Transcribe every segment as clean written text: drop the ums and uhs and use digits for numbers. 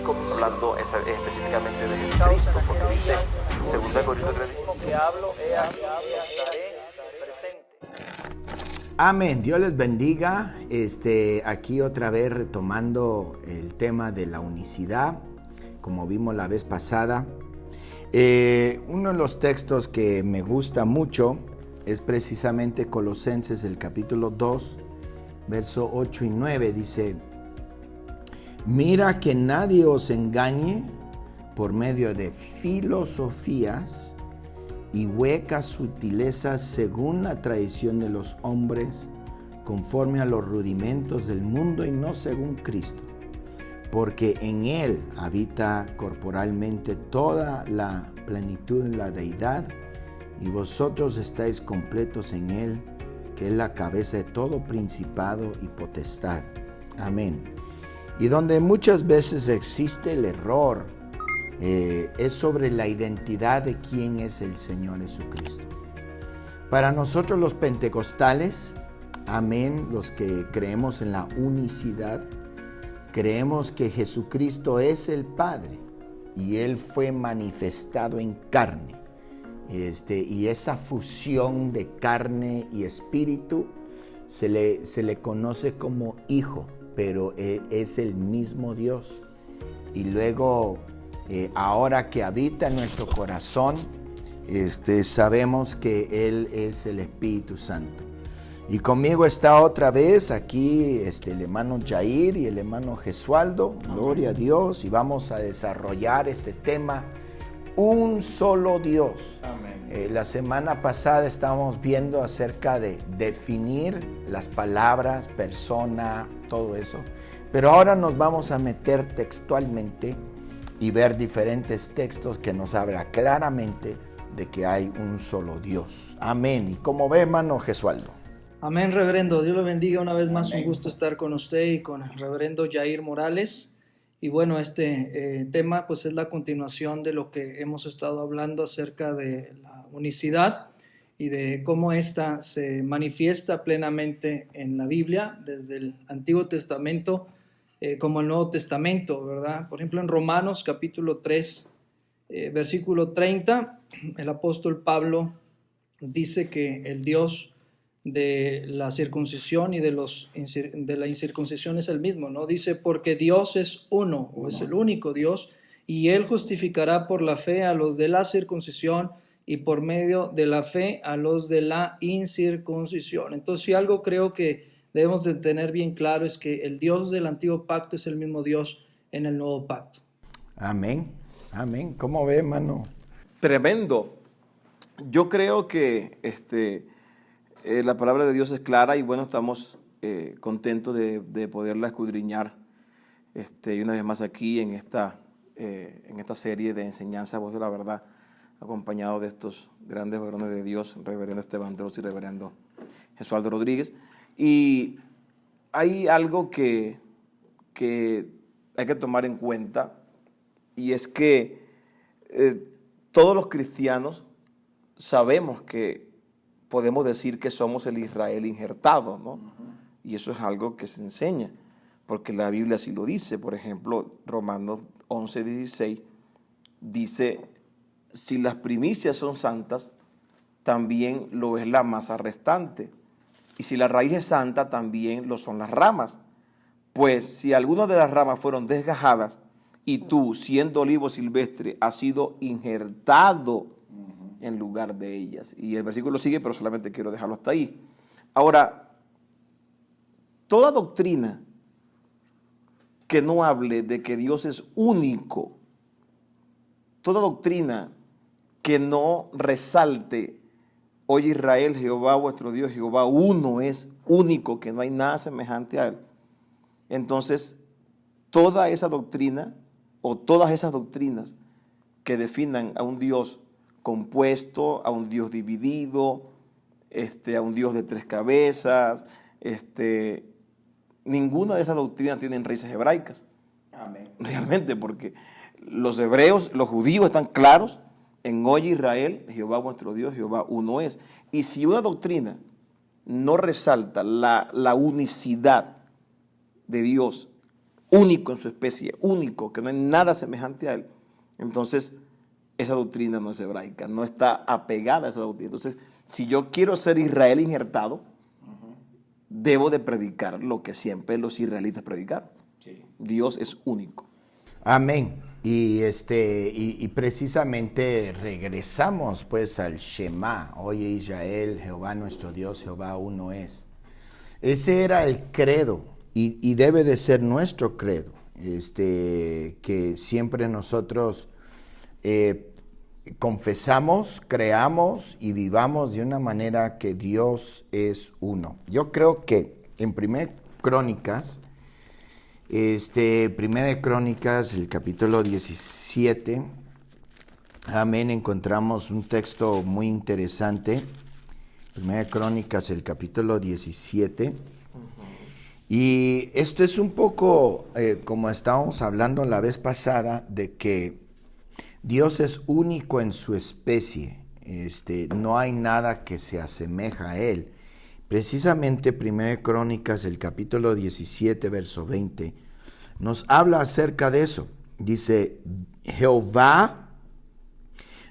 hablando específicamente de Jesucristo, porque dice 2 Corintios 3. Que hablo, estaré presente. Amén, Dios les bendiga. Aquí otra vez retomando el tema de la unicidad, como vimos la vez pasada. Uno de los textos que me gusta mucho es precisamente Colosenses, el capítulo 2, verso 8 y 9. Dice: mira que nadie os engañe por medio de filosofías y huecas sutilezas según la tradición de los hombres, conforme a los rudimentos del mundo y no según Cristo. Porque en Él habita corporalmente toda la plenitud de la deidad, y vosotros estáis completos en Él, que es la cabeza de todo principado y potestad. Amén. Y donde muchas veces existe el error, es sobre la identidad de quién es el Señor Jesucristo. Para nosotros los pentecostales, amén, los que creemos en la unicidad, creemos que Jesucristo es el Padre y Él fue manifestado en carne. Y esa fusión de carne y espíritu se le conoce como Hijo, pero es el mismo Dios. Y luego, ahora que habita en nuestro corazón, sabemos que Él es el Espíritu Santo. Y conmigo está otra vez aquí el hermano Jair y el hermano Gesualdo. Gloria a Dios. Y vamos a desarrollar este tema, un solo Dios. Amén. La semana pasada estábamos viendo acerca de definir las palabras, persona, todo eso. Pero ahora nos vamos a meter textualmente y ver diferentes textos que nos habla claramente de que hay un solo Dios. Amén. ¿Y cómo ve, hermano Gesualdo? Amén, reverendo. Dios lo bendiga una vez más. Amén. Un gusto estar con usted y con el reverendo Jair Morales. Y bueno, este tema pues es la continuación de lo que hemos estado hablando acerca de la unicidad y de cómo ésta se manifiesta plenamente en la Biblia, desde el Antiguo Testamento como el Nuevo Testamento, ¿verdad? Por ejemplo, en Romanos capítulo 3, versículo 30, el apóstol Pablo dice que el Dios de la circuncisión y de la incircuncisión es el mismo, ¿no? Dice, porque Dios es uno, o es el único Dios, y Él justificará por la fe a los de la circuncisión y por medio de la fe a los de la incircuncisión. Entonces, si algo creo que debemos de tener bien claro es que el Dios del antiguo pacto es el mismo Dios en el nuevo pacto. Amén. Amén. ¿Cómo ve, hermano? Tremendo. Yo creo que la palabra de Dios es clara y bueno, estamos contentos de poderla escudriñar y una vez más aquí en esta serie de enseñanza, Voz de la Verdad, acompañado de estos grandes varones de Dios, reverendo Esteban Dross y reverendo Gesualdo Rodríguez. Y hay algo que hay que tomar en cuenta, y es que todos los cristianos sabemos que podemos decir que somos el Israel injertado, ¿no? Y eso es algo que se enseña, porque la Biblia así lo dice. Por ejemplo, Romanos 11:16 dice, si las primicias son santas, también lo es la masa restante. Y si la raíz es santa, también lo son las ramas. Pues si algunas de las ramas fueron desgajadas, y tú, siendo olivo silvestre, has sido injertado en lugar de ellas. Y el versículo sigue, pero solamente quiero dejarlo hasta ahí. Ahora, toda doctrina que no hable de que Dios es único, toda doctrina que no resalte, oye Israel, Jehová vuestro Dios, Jehová uno es único, que no hay nada semejante a Él. Entonces, toda esa doctrina o todas esas doctrinas que definan a un Dios compuesto, a un Dios dividido, a un Dios de tres cabezas, ninguna de esas doctrinas tienen raíces hebraicas. Amén. Realmente, porque los hebreos, los judíos están claros en oye Israel, Jehová vuestro Dios, Jehová uno es. Y si una doctrina no resalta la unicidad de Dios único en su especie, único, que no hay nada semejante a él, entonces esa doctrina no es hebraica, no está apegada a esa doctrina. Entonces, si yo quiero ser Israel injertado, debo de predicar lo que siempre los israelitas predicaron. Sí. Dios es único. Amén. Y precisamente regresamos pues al Shema. Oye Israel, Jehová nuestro Dios, Jehová uno es. Ese era el credo y debe de ser nuestro credo. Que siempre nosotros confesamos, creamos y vivamos de una manera que Dios es uno. Yo creo que en Primera Crónicas, el capítulo 17, amén, encontramos un texto muy interesante. Primera Crónicas, el capítulo 17. Y esto es un poco como estábamos hablando la vez pasada, de que Dios es único en su especie. No hay nada que se asemeja a Él. Precisamente Primera Crónicas, el capítulo 17, verso 20, nos habla acerca de eso. Dice, Jehová,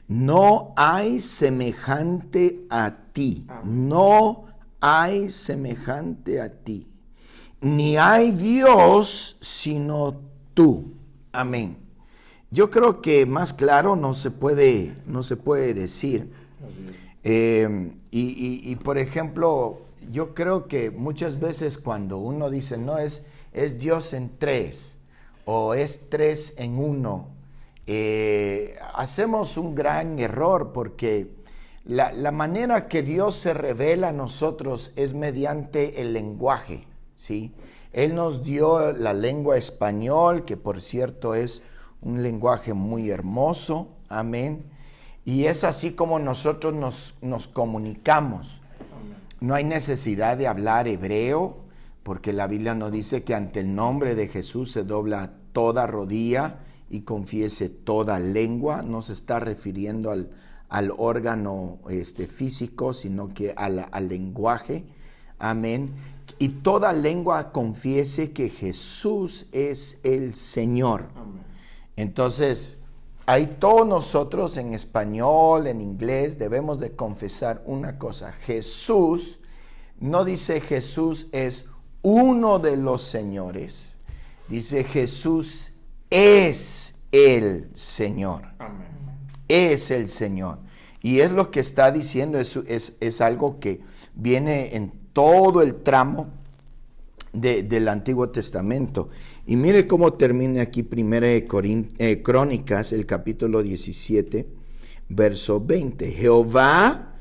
no hay semejante a ti, no hay semejante a ti, ni hay Dios sino tú. Amén. Yo creo que más claro no se puede decir. Y por ejemplo, yo creo que muchas veces cuando uno dice, no, es Dios en tres, o es tres en uno, hacemos un gran error, porque la manera que Dios se revela a nosotros es mediante el lenguaje, ¿sí? Él nos dio la lengua español, que por cierto es un lenguaje muy hermoso, amén. Y es así como nosotros nos comunicamos. No hay necesidad de hablar hebreo, porque la Biblia nos dice que ante el nombre de Jesús se dobla toda rodilla y confiese toda lengua. No se está refiriendo al órgano físico, sino que al lenguaje. Amén. Y toda lengua confiese que Jesús es el Señor. Amén. Entonces, ahí todos nosotros en español, en inglés, debemos de confesar una cosa. Jesús, no dice Jesús es uno de los señores, dice Jesús es el Señor. Amén. Es el Señor. Y es lo que está diciendo, es algo que viene en todo el tramo del Antiguo Testamento. Y mire cómo termina aquí Primera Crónicas, el capítulo 17, verso 20. Jehová,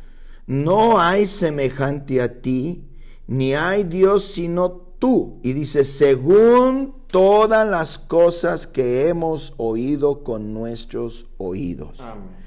no hay semejante a ti, ni hay Dios sino tú. Y dice, según todas las cosas que hemos oído con nuestros oídos. Amén.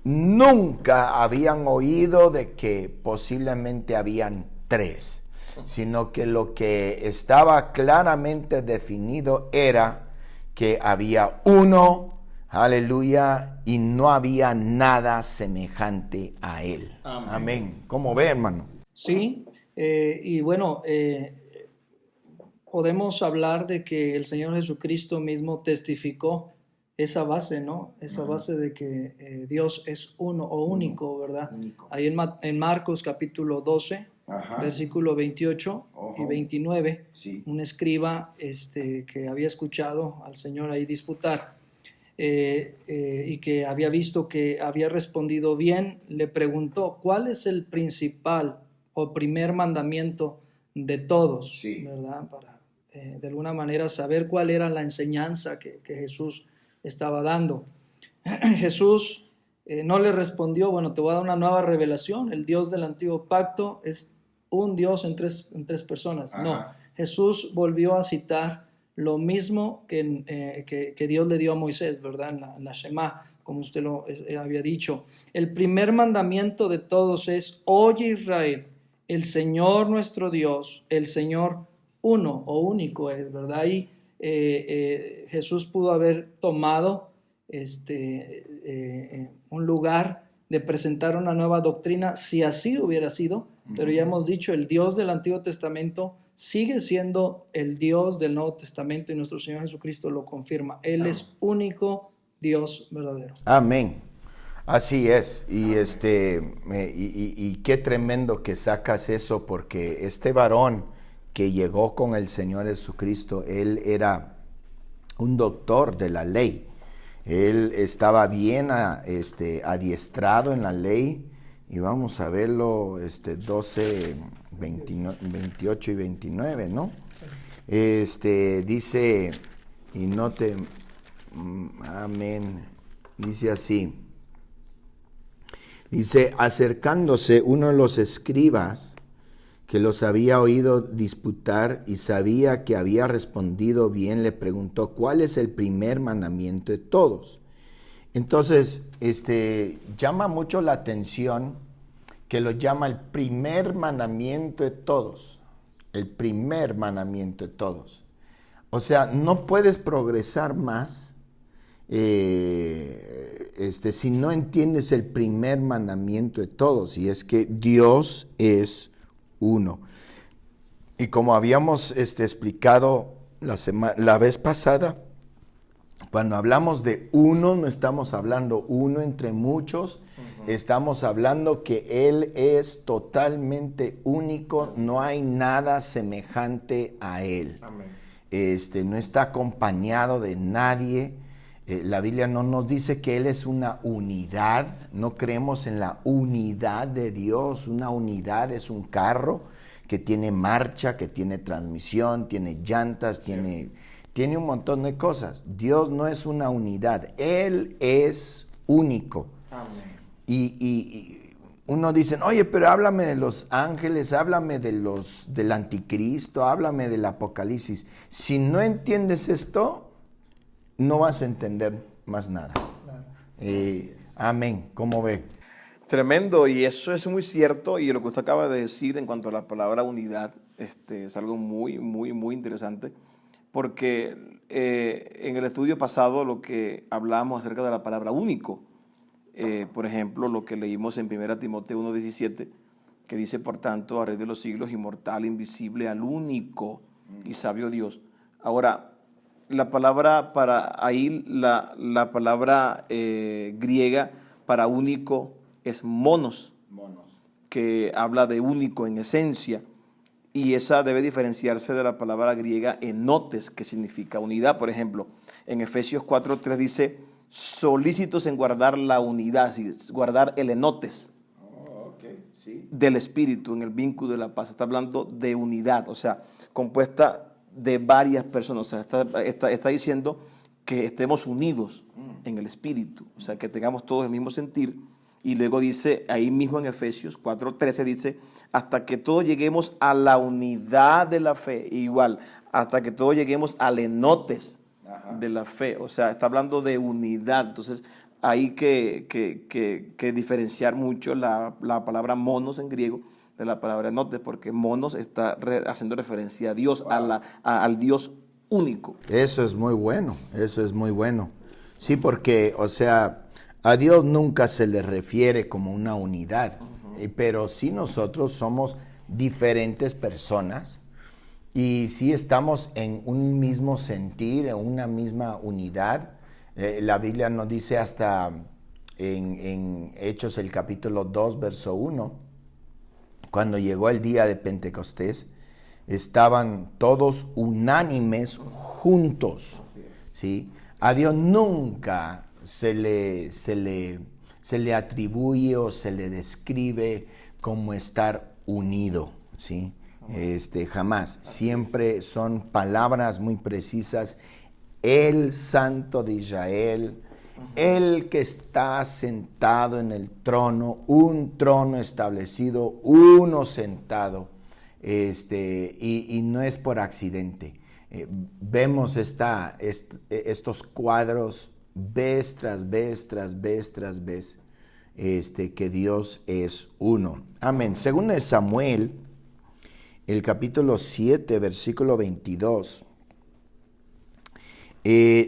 Nunca habían oído de que posiblemente habían tres, sino que lo que estaba claramente definido era que había uno, aleluya, y no había nada semejante a él. Amén. Amén. ¿Cómo ve, hermano? Sí, y bueno, podemos hablar de que el Señor Jesucristo mismo testificó esa base, ¿no? Esa base de que Dios es uno o único, ¿verdad? Único. Ahí en Marcos capítulo 12, versículo 28 y 29, sí. Un escriba que había escuchado al Señor ahí disputar y que había visto que había respondido bien, le preguntó, ¿cuál es el principal o primer mandamiento de todos? Sí. ¿Verdad? Para de alguna manera saber cuál era la enseñanza que Jesús estaba dando. Jesús no le respondió, bueno, te voy a dar una nueva revelación, el Dios del antiguo pacto es un Dios en tres personas. Ajá. No, Jesús volvió a citar lo mismo que Dios le dio a Moisés, ¿verdad? En la Shema, como usted lo había dicho. El primer mandamiento de todos es, oye Israel, el Señor nuestro Dios, el Señor uno o único es, ¿verdad? Y Jesús pudo haber tomado un lugar de presentar una nueva doctrina si así hubiera sido, pero ya hemos dicho, el Dios del Antiguo Testamento sigue siendo el Dios del Nuevo Testamento y nuestro Señor Jesucristo lo confirma. Él es único Dios verdadero. Amén. Así es. Y y qué tremendo que sacas eso, porque este varón que llegó con el Señor Jesucristo, él era un doctor de la ley. Él estaba bien adiestrado en la ley, y vamos a verlo 12, 28 y 29, ¿no? Dice, y note, amén, dice así, dice, acercándose uno de los escribas que los había oído disputar y sabía que había respondido bien, le preguntó, ¿cuál es el primer mandamiento de todos? Entonces, llama mucho la atención que lo llama el primer mandamiento de todos, el primer mandamiento de todos. O sea, no puedes progresar más si no entiendes el primer mandamiento de todos, y es que Dios es uno. Y como habíamos explicado la vez pasada, cuando hablamos de uno, no estamos hablando uno entre muchos, estamos hablando que Él es totalmente único, no hay nada semejante a Él. Amén. No está acompañado de nadie. La Biblia no nos dice que Él es una unidad, no creemos en la unidad de Dios. Una unidad es un carro que tiene marcha, que tiene transmisión, tiene llantas, tiene un montón de cosas. Dios no es una unidad, Él es único. Amén. Y uno dice, oye, pero háblame de los ángeles, háblame del anticristo, háblame del apocalipsis. Si no entiendes esto, no vas a entender más nada. Claro. Amén. ¿Cómo ve? Tremendo, y eso es muy cierto, y lo que usted acaba de decir en cuanto a la palabra unidad, es algo muy, muy, muy interesante, porque en el estudio pasado lo que hablábamos acerca de la palabra único, por ejemplo, lo que leímos en 1 Timoteo 1:17, que dice, por tanto, a Rey de los siglos, inmortal, invisible, al único y sabio Dios. Ahora, la palabra para ahí, la palabra griega para único es monos, que habla de único en esencia, y esa debe diferenciarse de la palabra griega enotes, que significa unidad. Por ejemplo, en Efesios 4:3 dice, solícitos en guardar la unidad, guardar el enotes del espíritu en el vínculo de la paz. Está hablando de unidad, o sea, compuesta de varias personas. O sea, está diciendo que estemos unidos en el espíritu, o sea, que tengamos todos el mismo sentir. Y luego dice, ahí mismo en Efesios 4:13 dice, hasta que todos lleguemos a la unidad de la fe, igual, hasta que todos lleguemos al enotes de la fe. O sea, está hablando de unidad. Entonces, hay que diferenciar mucho la palabra monos en griego de la palabra enotes, porque monos está haciendo referencia a Dios, al Dios único. Eso es muy bueno, eso es muy bueno. Sí, porque, o sea, a Dios nunca se le refiere como una unidad, pero sí nosotros somos diferentes personas y sí estamos en un mismo sentir, en una misma unidad. La Biblia nos dice hasta en Hechos el capítulo 2, verso 1, cuando llegó el día de Pentecostés, estaban todos unánimes juntos, ¿sí? A Dios nunca se le atribuye o se le describe como estar unido, ¿sí? Jamás. Siempre son palabras muy precisas. El Santo de Israel, el que está sentado en el trono, un trono establecido, uno sentado, y no es por accidente. Vemos estos cuadros vez tras vez, tras vez, tras vez, que Dios es uno. Amén. Según de Samuel, el capítulo 7, versículo 22,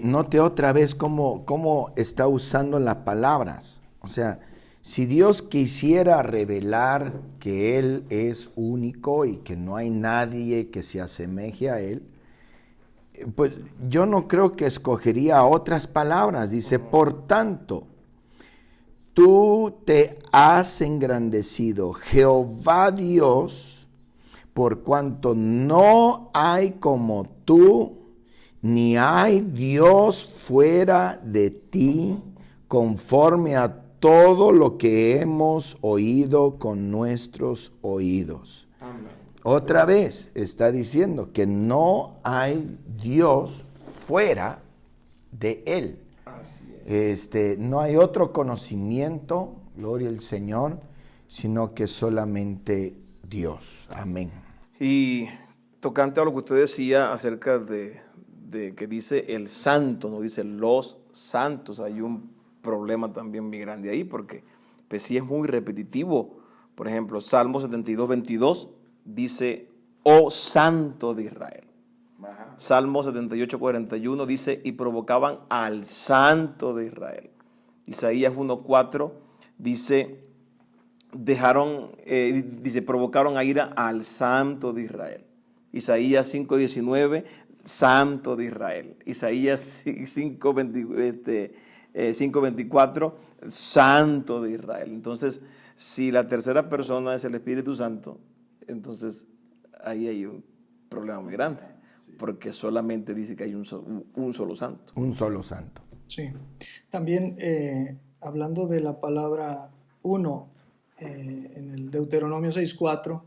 note otra vez cómo está usando las palabras. O sea, Si Dios quisiera revelar que Él es único y que no hay nadie que se asemeje a Él, pues yo no creo que escogería otras palabras. Dice, por tanto, tú te has engrandecido, Jehová Dios, por cuanto no hay como tú, ni hay Dios fuera de ti, conforme a todo lo que hemos oído con nuestros oídos. Amén. Otra vez está diciendo que no hay Dios fuera de Él. Así es. No hay otro conocimiento, gloria al Señor, sino que solamente Dios. Amén. Y tocante a lo que usted decía acerca de que dice el santo, no dice los santos, hay un problema también muy grande ahí, porque pues sí es muy repetitivo. Por ejemplo, Salmo 72, 22 dice, oh santo de Israel. Ajá. Salmo 78, 41 dice, y provocaban al santo de Israel. Isaías 1, 4 dice, provocaron a ira al santo de Israel. Isaías 5, 19, santo de Israel. Isaías 5, 5:24, santo de Israel. Entonces, si la tercera persona es el Espíritu Santo, entonces ahí hay un problema muy grande, porque solamente dice que hay un solo santo. Un solo santo. Sí. También hablando de la palabra uno, en el Deuteronomio 6:4,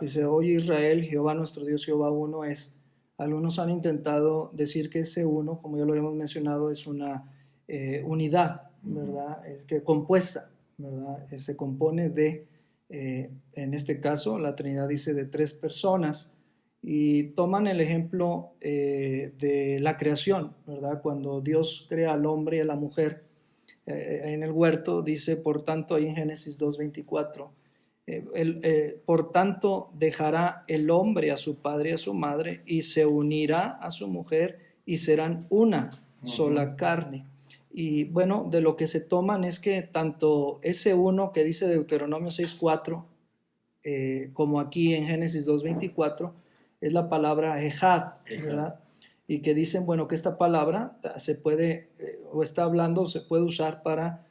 dice, oye Israel, Jehová nuestro Dios, Jehová uno es. Algunos han intentado decir que ese uno, como ya lo hemos mencionado, es una unidad, ¿verdad? Que compuesta, ¿verdad? Se compone de, en este caso, la Trinidad dice de 3 personas, y toman el ejemplo de la creación, ¿verdad? Cuando Dios crea al hombre y a la mujer en el huerto, dice, por tanto, ahí en Génesis 2:24, por tanto dejará el hombre a su padre y a su madre y se unirá a su mujer y serán una sola carne. Y bueno, de lo que se toman es que tanto ese uno que dice Deuteronomio 6:4 como aquí en Génesis 2:24 es la palabra ejad, ¿verdad? Y que dicen, bueno, que esta palabra se puede, o está hablando, se puede usar para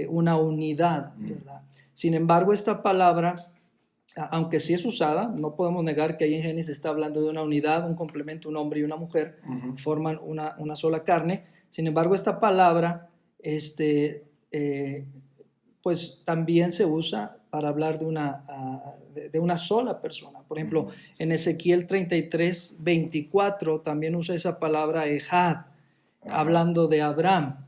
una unidad, ¿verdad? Sin embargo, esta palabra, aunque sí es usada, no podemos negar que ahí en Génesis está hablando de una unidad, un complemento, un hombre y una mujer, forman una sola carne. Sin embargo, esta palabra pues también se usa para hablar de una sola persona. Por ejemplo, en Ezequiel 33:24 también usa esa palabra ejad, hablando de Abraham.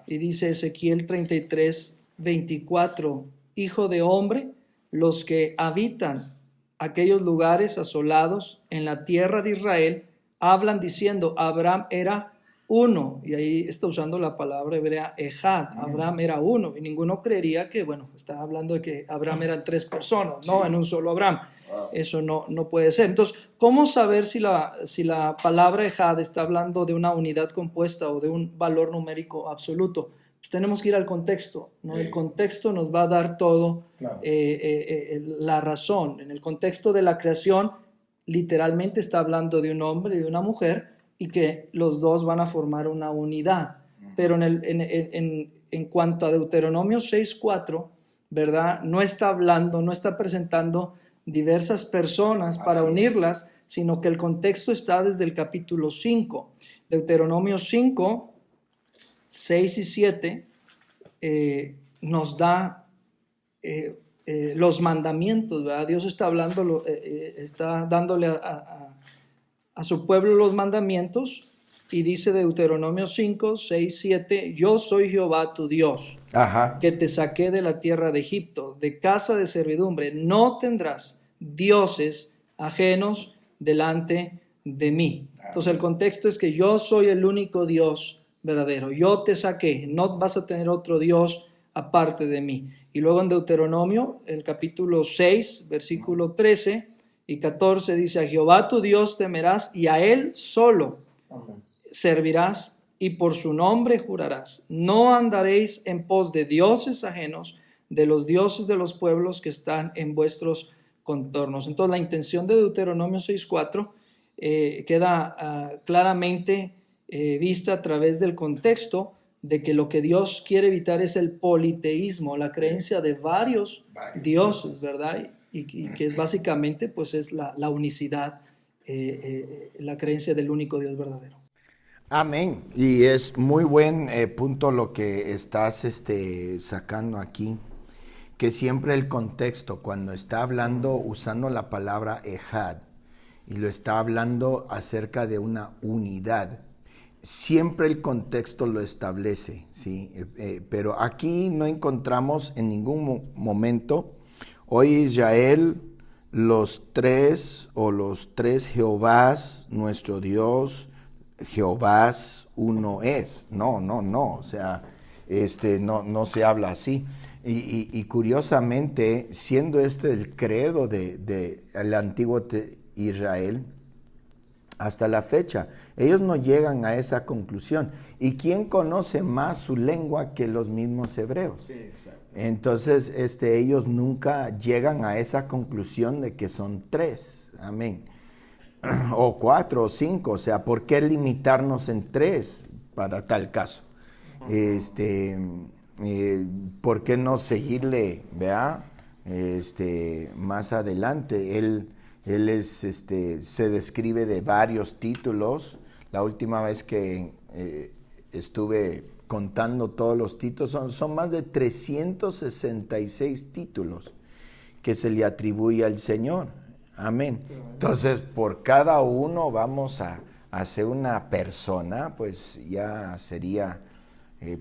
Y dice Ezequiel 33:24, hijo de hombre, los que habitan aquellos lugares asolados en la tierra de Israel hablan diciendo, Abraham era uno, y ahí está usando la palabra hebrea ejad, Abraham era uno, y ninguno creería que, bueno, está hablando de que Abraham eran 3 personas, no, en un solo Abraham. Eso no puede ser. Entonces, ¿cómo saber si la palabra ejad está hablando de una unidad compuesta o de un valor numérico absoluto? Pues tenemos que ir al contexto, ¿no? El contexto nos va a dar todo, la razón. En el contexto de la creación, literalmente está hablando de un hombre y de una mujer, y que los dos van a formar una unidad. Pero en cuanto a Deuteronomio 6:4, ¿verdad? No está hablando, no está presentando diversas personas para unirlas, sino que el contexto está desde el capítulo 5. Deuteronomio 5, 6 y 7 nos da los mandamientos, ¿verdad? Dios está hablando, está dándole a su pueblo los mandamientos, y dice Deuteronomio 5, 6, 7, yo soy Jehová tu Dios, que te saqué de la tierra de Egipto, de casa de servidumbre, no tendrás dioses ajenos delante de mí. Entonces el contexto es que yo soy el único Dios verdadero, yo te saqué, no vas a tener otro Dios aparte de mí. Y luego en Deuteronomio, el capítulo 6, versículo 13 y 14 dice, a Jehová tu Dios temerás y a Él solo servirás y por su nombre jurarás. No andaréis en pos de dioses ajenos, de los dioses de los pueblos que están en vuestros contornos. Entonces la intención de Deuteronomio 6:4 queda claramente vista a través del contexto de que lo que Dios quiere evitar es el politeísmo, la creencia de varios dioses, ¿verdad? Y que es básicamente pues es la unicidad, la creencia del único Dios verdadero. Amén. Y es muy buen punto lo que estás sacando aquí, que siempre el contexto, cuando está hablando, usando la palabra ejad, y lo está hablando acerca de una unidad, siempre el contexto lo establece, ¿sí? Pero aquí no encontramos en ningún momento, hoy Israel, los tres Jehovás, nuestro Dios, Jehovás uno es. No, o sea, no se habla así. Y curiosamente, siendo el credo del antiguo Israel, hasta la fecha, ellos no llegan a esa conclusión. ¿Y quién conoce más su lengua que los mismos hebreos? Sí, entonces, ellos nunca llegan a esa conclusión de que son tres. Amén. O 4 o 5, o sea, ¿por qué limitarnos en 3 para tal caso? ¿Por qué no seguirle, vea? Más adelante, él se describe de varios títulos. La última vez que estuve contando todos los títulos, son más de 366 títulos que se le atribuye al Señor. Amén. Entonces, por cada uno vamos a hacer una persona, pues ya sería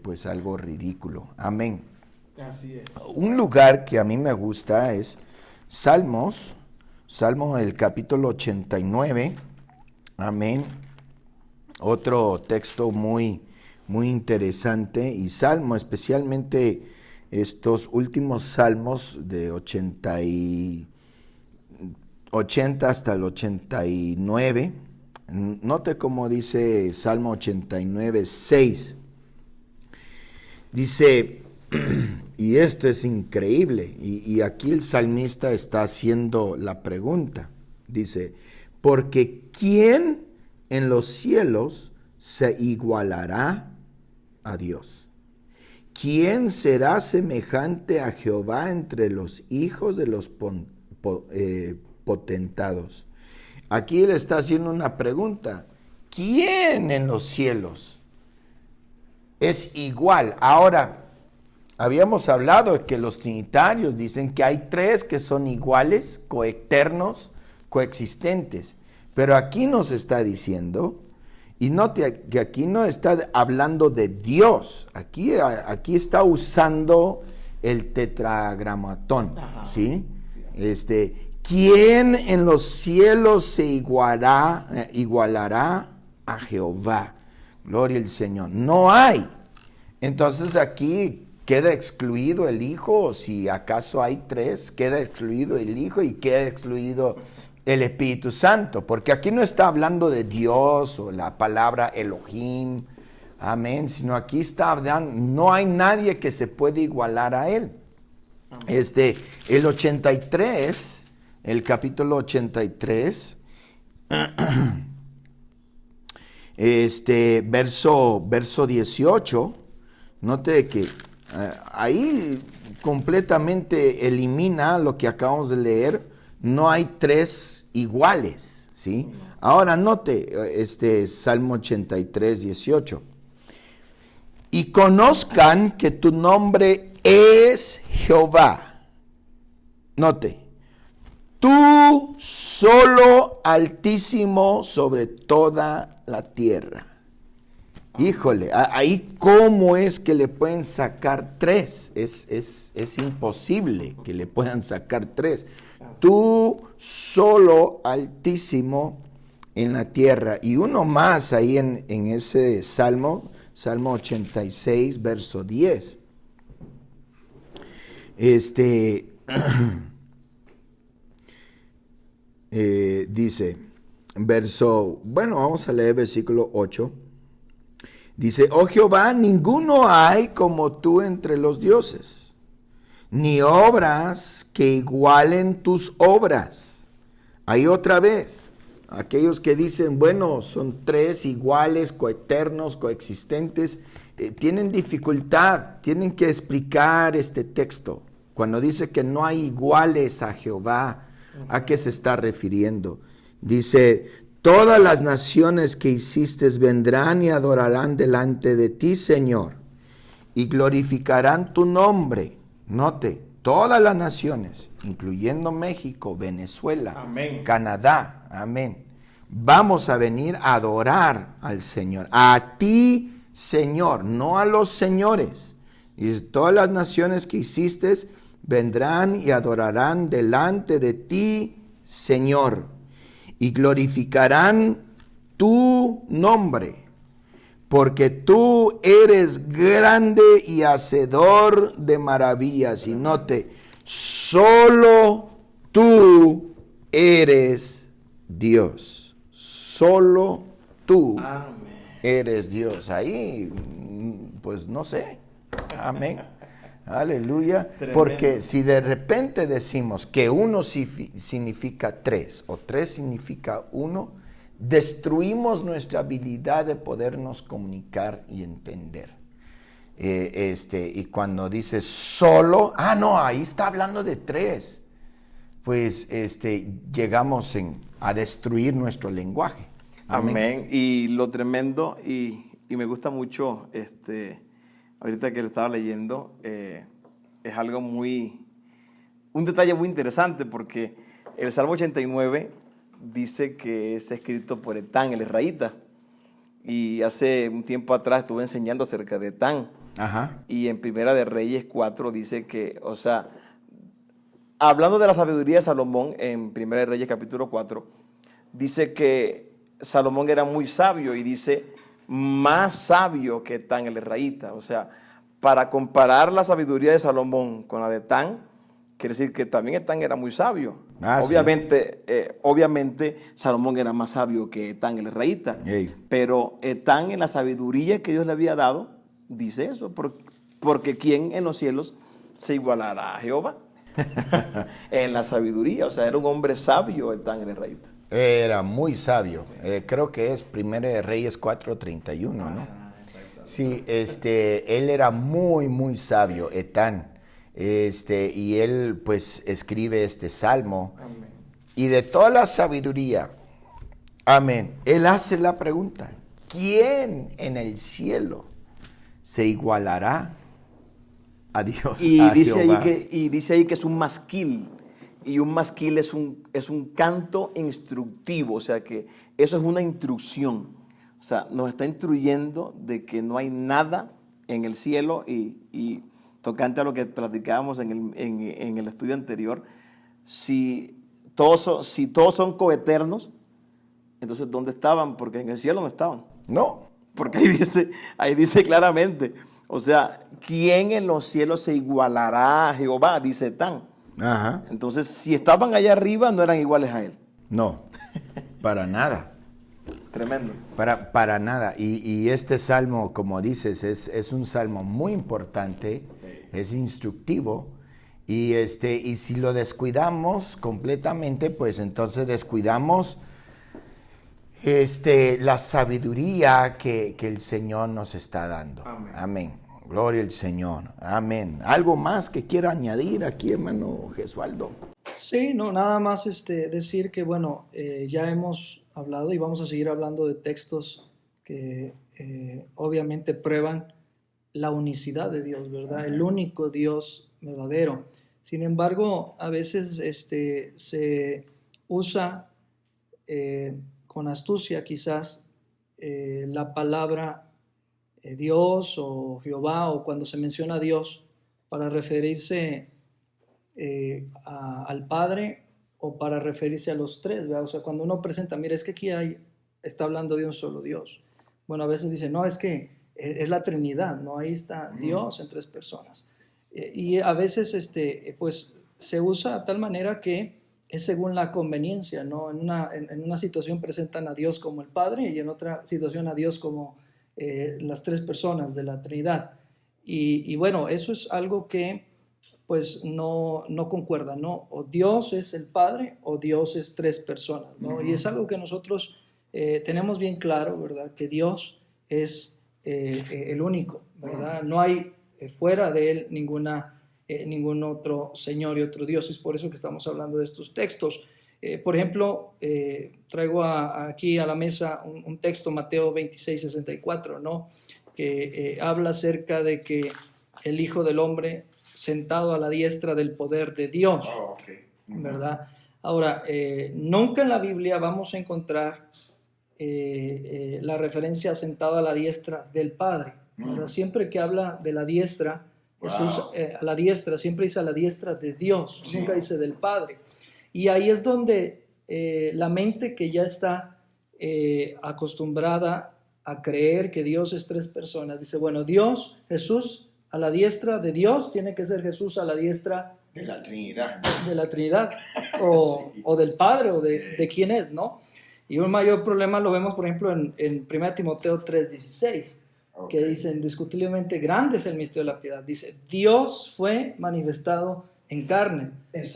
pues algo ridículo. Amén. Así es. Un lugar que a mí me gusta es Salmos el capítulo 89. Amén. Otro texto muy, muy interesante. Y Salmo, especialmente estos últimos salmos de 80 hasta el 89. Note cómo dice Salmo 89, 6. Dice, y esto es increíble, y aquí el salmista está haciendo la pregunta. Dice, porque ¿quién en los cielos se igualará a Dios? ¿Quién será semejante a Jehová entre los hijos de los potentados? Aquí él está haciendo una pregunta. ¿Quién en los cielos es igual? Ahora, habíamos hablado de que los trinitarios dicen que hay 3 que son iguales, coeternos, coexistentes. Pero aquí nos está diciendo, y note que aquí no está hablando de Dios, aquí está usando el tetragramatón, ¿sí? ¿Quién en los cielos se igualará a Jehová? Gloria al Señor. No hay. Entonces aquí queda excluido el Hijo, o si acaso hay 3, queda excluido el Hijo y queda excluido el Espíritu Santo, porque aquí no está hablando de Dios o la palabra Elohim, amén, sino aquí está hablando, no hay nadie que se pueda igualar a Él. El 83, el capítulo 83, verso 18, note que ahí completamente elimina lo que acabamos de leer. No hay 3 iguales, ¿sí? Ahora note Salmo 83, 18. Y conozcan que tu nombre es Jehová. Note, tú solo Altísimo sobre toda la tierra. Híjole, ahí cómo es que le pueden sacar 3. Es imposible que le puedan sacar 3. Tú solo Altísimo en la tierra. Y uno más ahí en ese Salmo 86, verso 10. Dice, vamos a leer versículo 8. Dice, oh Jehová, ninguno hay como tú entre los dioses. ni obras que igualen tus obras. Ahí otra vez, aquellos que dicen, bueno, son tres iguales, coeternos, coexistentes, tienen dificultad, tienen que explicar este texto. Cuando dice que no hay iguales a Jehová, ¿a qué se está refiriendo? Dice, todas las naciones que hiciste vendrán y adorarán delante de ti, Señor, y glorificarán tu nombre. Note, todas las naciones, incluyendo México, Venezuela, Amén. Canadá, amén. Vamos a venir a adorar al Señor, a ti, Señor, no a los señores. Y todas las naciones que hiciste vendrán y adorarán delante de ti, Señor, y glorificarán tu nombre, porque tú eres grande y hacedor de maravillas. Y note, solo tú eres Dios. Solo tú eres Dios. Ahí, pues no sé. Amén. Aleluya. Tremendo. Porque si de repente decimos que uno significa tres o tres significa uno, destruimos nuestra habilidad de podernos comunicar y entender. Y cuando dice solo, no, ahí está hablando de tres, pues llegamos a destruir nuestro lenguaje. Amén. Y lo tremendo, y me gusta mucho, ahorita que lo estaba leyendo, es algo un detalle muy interesante, porque el Salmo 89 dice que es escrito por Etán, el israelita. Y hace un tiempo atrás estuve enseñando acerca de Etán. Ajá. Y en Primera de Reyes 4 dice que, o sea, hablando de la sabiduría de Salomón, en Primera de Reyes capítulo 4, dice que Salomón era muy sabio, y dice más sabio que Etán, el israelita. O sea, para comparar la sabiduría de Salomón con la de Etán, quiere decir que también Etán era muy sabio. Obviamente Salomón era más sabio que Etán, el israelita. Pero Etán, en la sabiduría que Dios le había dado, dice eso, porque ¿quién en los cielos se igualará a Jehová? En la sabiduría, o sea, era un hombre sabio Etán, el israelita. Era muy sabio. Creo que es Primera de Reyes 4:31, ¿no? Sí, él era muy, muy sabio, Etán. Y él pues escribe este salmo. Amén. Y de toda la sabiduría, amén, él hace la pregunta, ¿quién en el cielo se igualará a Dios? Y dice Jehová? Dice ahí que es un masquil, y un masquil es un canto instructivo, o sea que eso es una instrucción, o sea, nos está instruyendo de que no hay nada en el cielo. Y tocante a lo que platicábamos en el estudio anterior, si todos son coeternos, entonces ¿dónde estaban? Porque en el cielo no estaban. No. Porque ahí dice claramente, o sea, ¿quién en los cielos se igualará a Jehová? Dice Etán. Ajá. Entonces, si estaban allá arriba, no eran iguales a él. No, para nada. Tremendo. Para nada. Y este salmo, como dices, es un salmo muy importante, sí. Es instructivo. Y si lo descuidamos completamente, pues entonces descuidamos la sabiduría que el Señor nos está dando. Amén. Amén. Gloria al Señor. Amén. ¿Algo más que quiera añadir aquí, hermano Gesualdo? Sí, no, nada más decir que, bueno, ya hemos hablado y vamos a seguir hablando de textos que obviamente prueban la unicidad de Dios, ¿verdad? El único Dios verdadero. Sin embargo, a veces se usa con astucia quizás la palabra Dios o Jehová, o cuando se menciona a Dios para referirse al Padre o para referirse a los tres, ¿verdad? O sea, cuando uno presenta, mira, es que aquí está hablando de un solo Dios. Bueno, a veces dicen, no, es que es la Trinidad, ¿no? Ahí está Dios en tres personas. Y a veces, pues, se usa de tal manera que es según la conveniencia, ¿no? En una situación presentan a Dios como el Padre y en otra situación a Dios como las tres personas de la Trinidad. Y bueno, eso es algo que pues no concuerdan, ¿no? O Dios es el Padre o Dios es tres personas, ¿no? Y es algo que nosotros tenemos bien claro, ¿verdad? Que Dios es el único, ¿verdad? No hay fuera de Él ningún otro Señor y otro Dios. Es por eso que estamos hablando de estos textos. Por ejemplo, traigo aquí a la mesa un texto, Mateo 26:64, ¿no? Que habla acerca de que el Hijo del Hombre sentado a la diestra del poder de Dios, ¿verdad? Ahora, nunca en la Biblia vamos a encontrar la referencia sentado a la diestra del Padre, ¿verdad? Siempre que habla de la diestra, Jesús a la diestra, siempre dice a la diestra de Dios, nunca dice del Padre. Y ahí es donde la mente que ya está acostumbrada a creer que Dios es tres personas, dice, bueno, Dios, Jesús a la diestra de Dios, tiene que ser Jesús a la diestra de la Trinidad. De la Trinidad, o del Padre, o de quién es, ¿no? Y un mayor problema lo vemos, por ejemplo, en 1 Timoteo 3:16, que dice, indiscutiblemente grande es el misterio de la piedad. Dice, Dios fue manifestado en carne.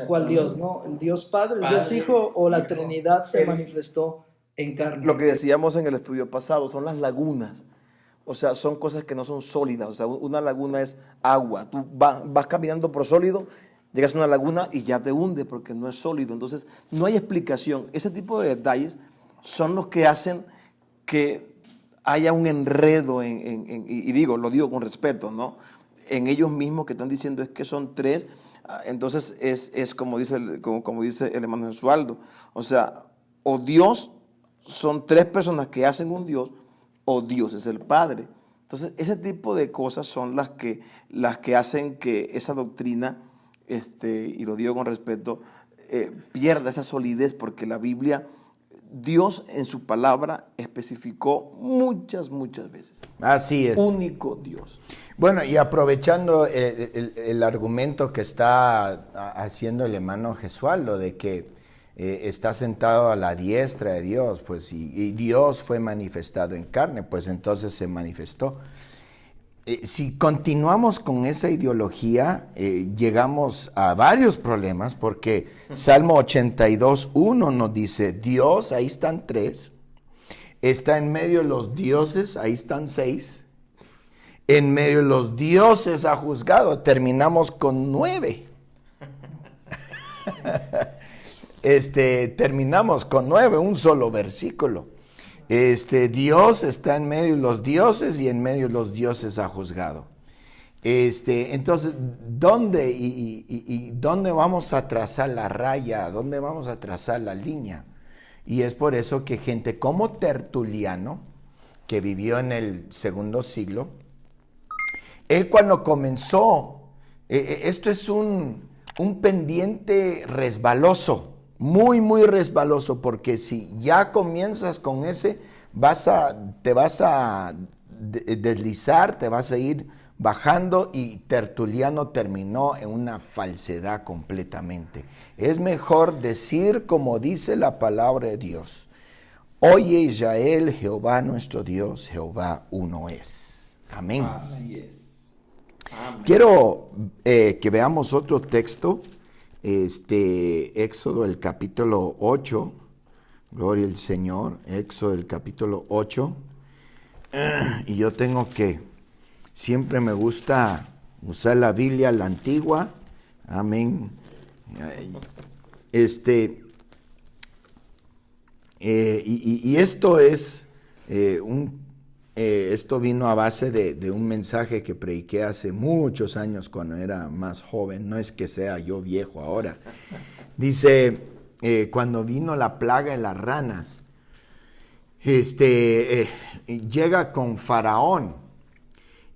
¿Cuál Dios? ¿No? ¿El Dios Padre, el Dios Hijo o la Trinidad se manifestó en carne? Lo que decíamos en el estudio pasado son las lagunas. O sea, son cosas que no son sólidas. O sea, una laguna es agua. Tú vas caminando por sólido, llegas a una laguna y ya te hunde porque no es sólido. Entonces, no hay explicación. Ese tipo de detalles son los que hacen que haya un enredo y lo digo con respeto, ¿no? En ellos mismos que están diciendo es que son tres. Entonces, es como dice el hermano Jesualdo. O sea, o Dios son tres personas que hacen un Dios, o Dios es el Padre. Entonces, ese tipo de cosas son las que hacen que esa doctrina, y lo digo con respeto, pierda esa solidez, porque la Biblia, Dios en su palabra especificó muchas veces. Así es. Único Dios. Bueno, y aprovechando el argumento que está haciendo el hermano Jesualdo de que está sentado a la diestra de Dios, pues, y Dios fue manifestado en carne, pues entonces se manifestó. Si continuamos con esa ideología, llegamos a varios problemas, porque Salmo 82:1 nos dice, Dios, ahí están tres, está en medio de los dioses, ahí están seis, en medio de los dioses ha juzgado, terminamos con 9. Terminamos con 9, un solo versículo. Dios está en medio de los dioses y en medio de los dioses ha juzgado. Entonces, ¿dónde vamos a trazar la raya? ¿Dónde vamos a trazar la línea? Y es por eso que gente como Tertuliano, que vivió en el segundo siglo, él cuando comenzó, esto es un pendiente resbaloso, muy resbaloso, porque si ya comienzas con ese, te vas a deslizar, te vas a ir bajando, y Tertuliano terminó en una falsedad completamente. Es mejor decir como dice la palabra de Dios: oye Israel, Jehová nuestro Dios, Jehová uno es. Amén. Así es. Amén. Quiero que veamos otro texto. Éxodo el capítulo 8, gloria al Señor, Éxodo el capítulo 8, y yo siempre me gusta usar la Biblia, la antigua, amén, y esto es esto vino a base de un mensaje que prediqué hace muchos años cuando era más joven. No es que sea yo viejo ahora. Dice, cuando vino la plaga de las ranas, llega con Faraón.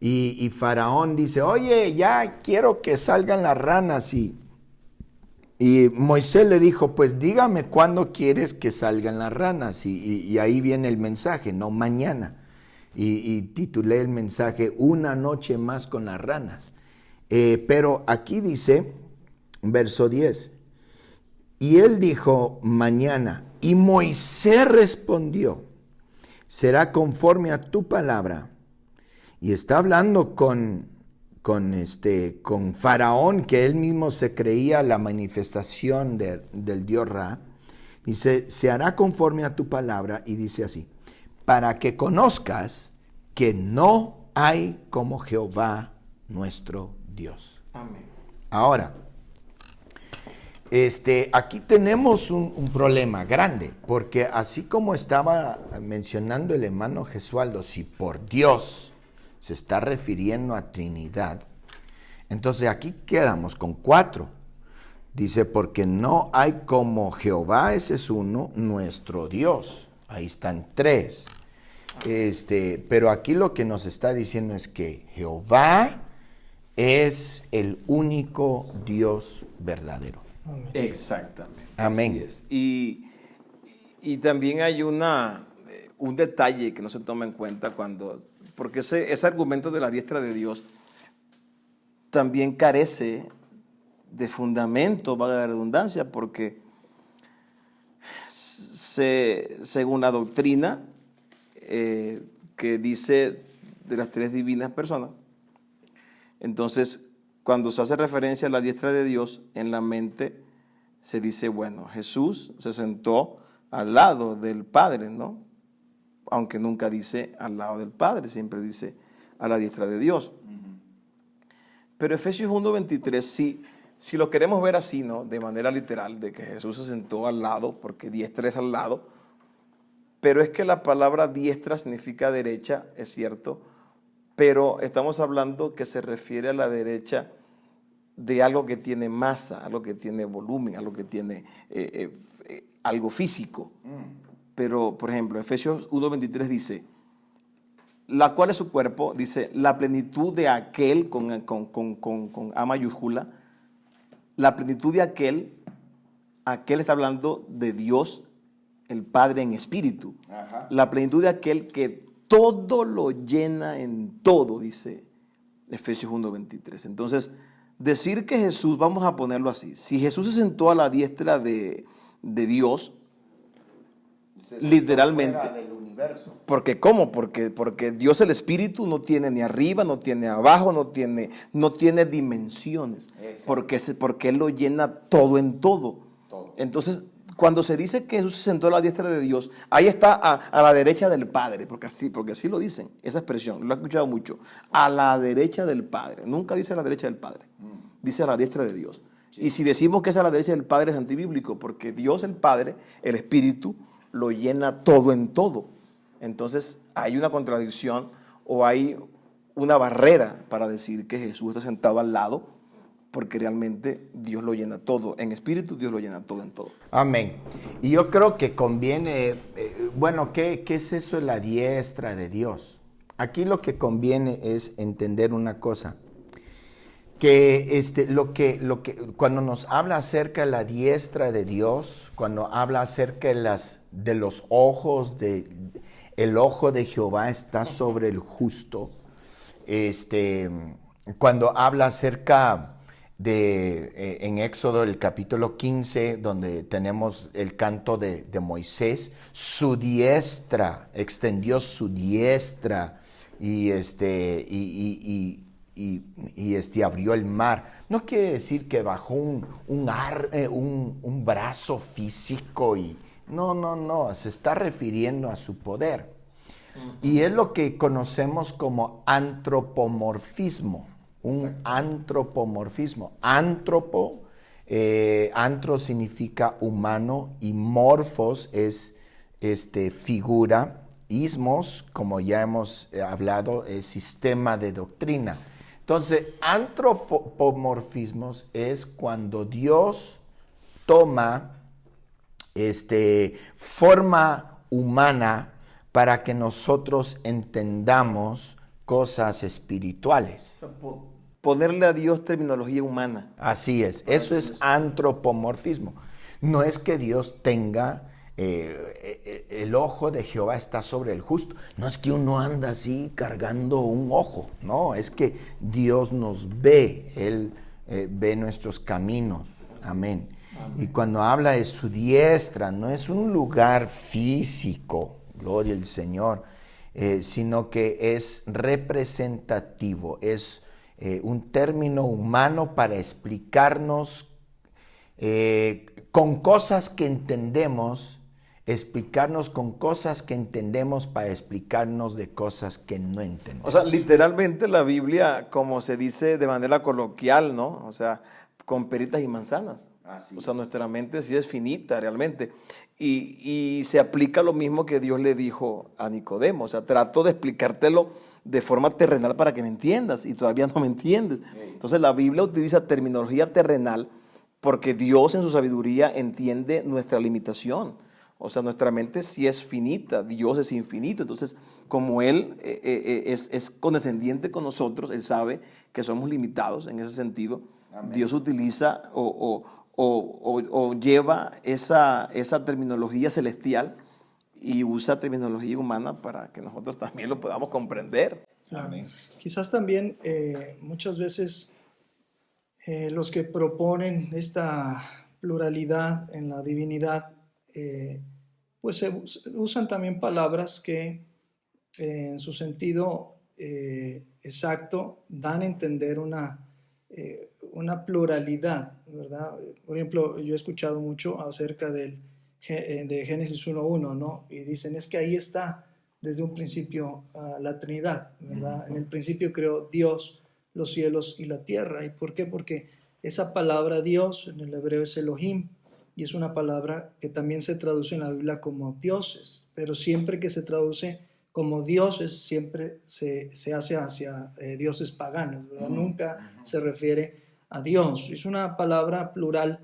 Y Faraón dice, oye, ya quiero que salgan las ranas. Y Moisés le dijo, pues dígame cuándo quieres que salgan las ranas. Y ahí viene el mensaje, no mañana. Y titulé el mensaje Una noche más con las ranas. Pero aquí dice, verso 10, y él dijo mañana, y Moisés respondió, será conforme a tu palabra. Y está hablando con con Faraón, que él mismo se creía la manifestación del Dios Ra. Dice, se hará conforme a tu palabra, y dice así, para que conozcas que no hay como Jehová nuestro Dios. Amén. Ahora, aquí tenemos un problema grande, porque así como estaba mencionando el hermano Gesualdo, si por Dios se está refiriendo a Trinidad, entonces aquí quedamos con 4. Dice, porque no hay como Jehová, ese es uno, nuestro Dios. Ahí están 3. Pero aquí lo que nos está diciendo es que Jehová es el único Dios verdadero. Amén. Exactamente. Amén. Así es. Y también hay un detalle que no se toma en cuenta porque ese argumento de la diestra de Dios también carece de fundamento, valga la redundancia, porque según la doctrina que dice de las 3 divinas personas, entonces cuando se hace referencia a la diestra de Dios, en la mente se dice, bueno, Jesús se sentó al lado del Padre, ¿no? Aunque nunca dice al lado del Padre, siempre dice a la diestra de Dios. Pero Efesios 1:23, si lo queremos ver así, ¿no? De manera literal, de que Jesús se sentó al lado, porque diestra es al lado, pero es que la palabra diestra significa derecha, es cierto, pero estamos hablando que se refiere a la derecha de algo que tiene masa, algo que tiene volumen, algo que tiene algo físico. Pero, por ejemplo, Efesios 1:23 dice, la cual es su cuerpo, dice, la plenitud de aquel, con A mayúscula, la plenitud de aquel está hablando de Dios, el Padre en espíritu. Ajá. La plenitud de aquel que todo lo llena en todo, dice Efesios 1:23. Entonces, decir que Jesús, vamos a ponerlo así, si Jesús se sentó a la diestra de Dios, literalmente, fuera del universo. ¿Porque cómo? Porque Dios el Espíritu no tiene ni arriba, no tiene abajo, no tiene dimensiones. Porque Él lo llena todo en todo. Entonces, cuando se dice que Jesús se sentó a la diestra de Dios, ahí está a la derecha del Padre, porque así lo dicen, esa expresión, lo he escuchado mucho, a la derecha del Padre. Nunca dice a la derecha del Padre, dice a la diestra de Dios. Sí. Y si decimos que es a la derecha del Padre es antibíblico, porque Dios el Padre, el Espíritu, lo llena todo en todo. Entonces hay una contradicción o hay una barrera para decir que Jesús está sentado al lado, porque realmente Dios lo llena todo. En espíritu Dios lo llena todo en todo. Amén. Y yo creo que conviene, ¿qué es eso de la diestra de Dios? Aquí lo que conviene es entender una cosa, que cuando nos habla acerca de la diestra de Dios, cuando habla acerca de los ojos, el ojo de Jehová está sobre el justo, cuando habla acerca en Éxodo el capítulo 15, donde tenemos el canto de Moisés, su diestra, extendió su diestra y abrió el mar. No quiere decir que bajó un brazo físico no, se está refiriendo a su poder. Y es lo que conocemos como antropomorfismo, antropomorfismo. Antro significa humano y morfos es figura. Ismos, como ya hemos hablado, es sistema de doctrina. Entonces, antropomorfismos es cuando Dios toma forma humana para que nosotros entendamos cosas espirituales. Ponerle a Dios terminología humana. Así es, eso es antropomorfismo. No es que Dios tenga el ojo de Jehová está sobre el justo. No es que uno anda así cargando un ojo, no, es que Dios nos ve, Él ve nuestros caminos. Amén. Y cuando habla de su diestra, no es un lugar físico, gloria al Señor, sino que es representativo, es un término humano para explicarnos con cosas que entendemos, explicarnos con cosas que entendemos para explicarnos de cosas que no entendemos. O sea, literalmente la Biblia, como se dice de manera coloquial, ¿no? O sea, con peritas y manzanas. O sea, nuestra mente sí es finita realmente. Y se aplica lo mismo que Dios le dijo a Nicodemo. O sea, trato de explicártelo de forma terrenal para que me entiendas y todavía no me entiendes. Entonces la Biblia utiliza terminología terrenal porque Dios en su sabiduría entiende nuestra limitación. O sea, nuestra mente sí es finita, Dios es infinito. Entonces, como Él es condescendiente con nosotros, Él sabe que somos limitados en ese sentido. Amén. Dios utiliza o lleva esa terminología celestial y usa terminología humana para que nosotros también lo podamos comprender. Amén. Quizás también muchas veces los que proponen esta pluralidad en la divinidad, pues se usan también palabras que en su sentido exacto dan a entender una pluralidad, ¿verdad? Por ejemplo, yo he escuchado mucho acerca de Génesis 1.1, ¿no? Y dicen, es que ahí está desde un principio la Trinidad, ¿verdad? En el principio creó Dios los cielos y la tierra. ¿Y por qué? Porque esa palabra Dios en el hebreo es Elohim, y es una palabra que también se traduce en la Biblia como dioses, pero siempre que se traduce como dioses, siempre se hace hacia dioses paganos, ¿verdad? Nunca se refiere a Dios. Es una palabra plural,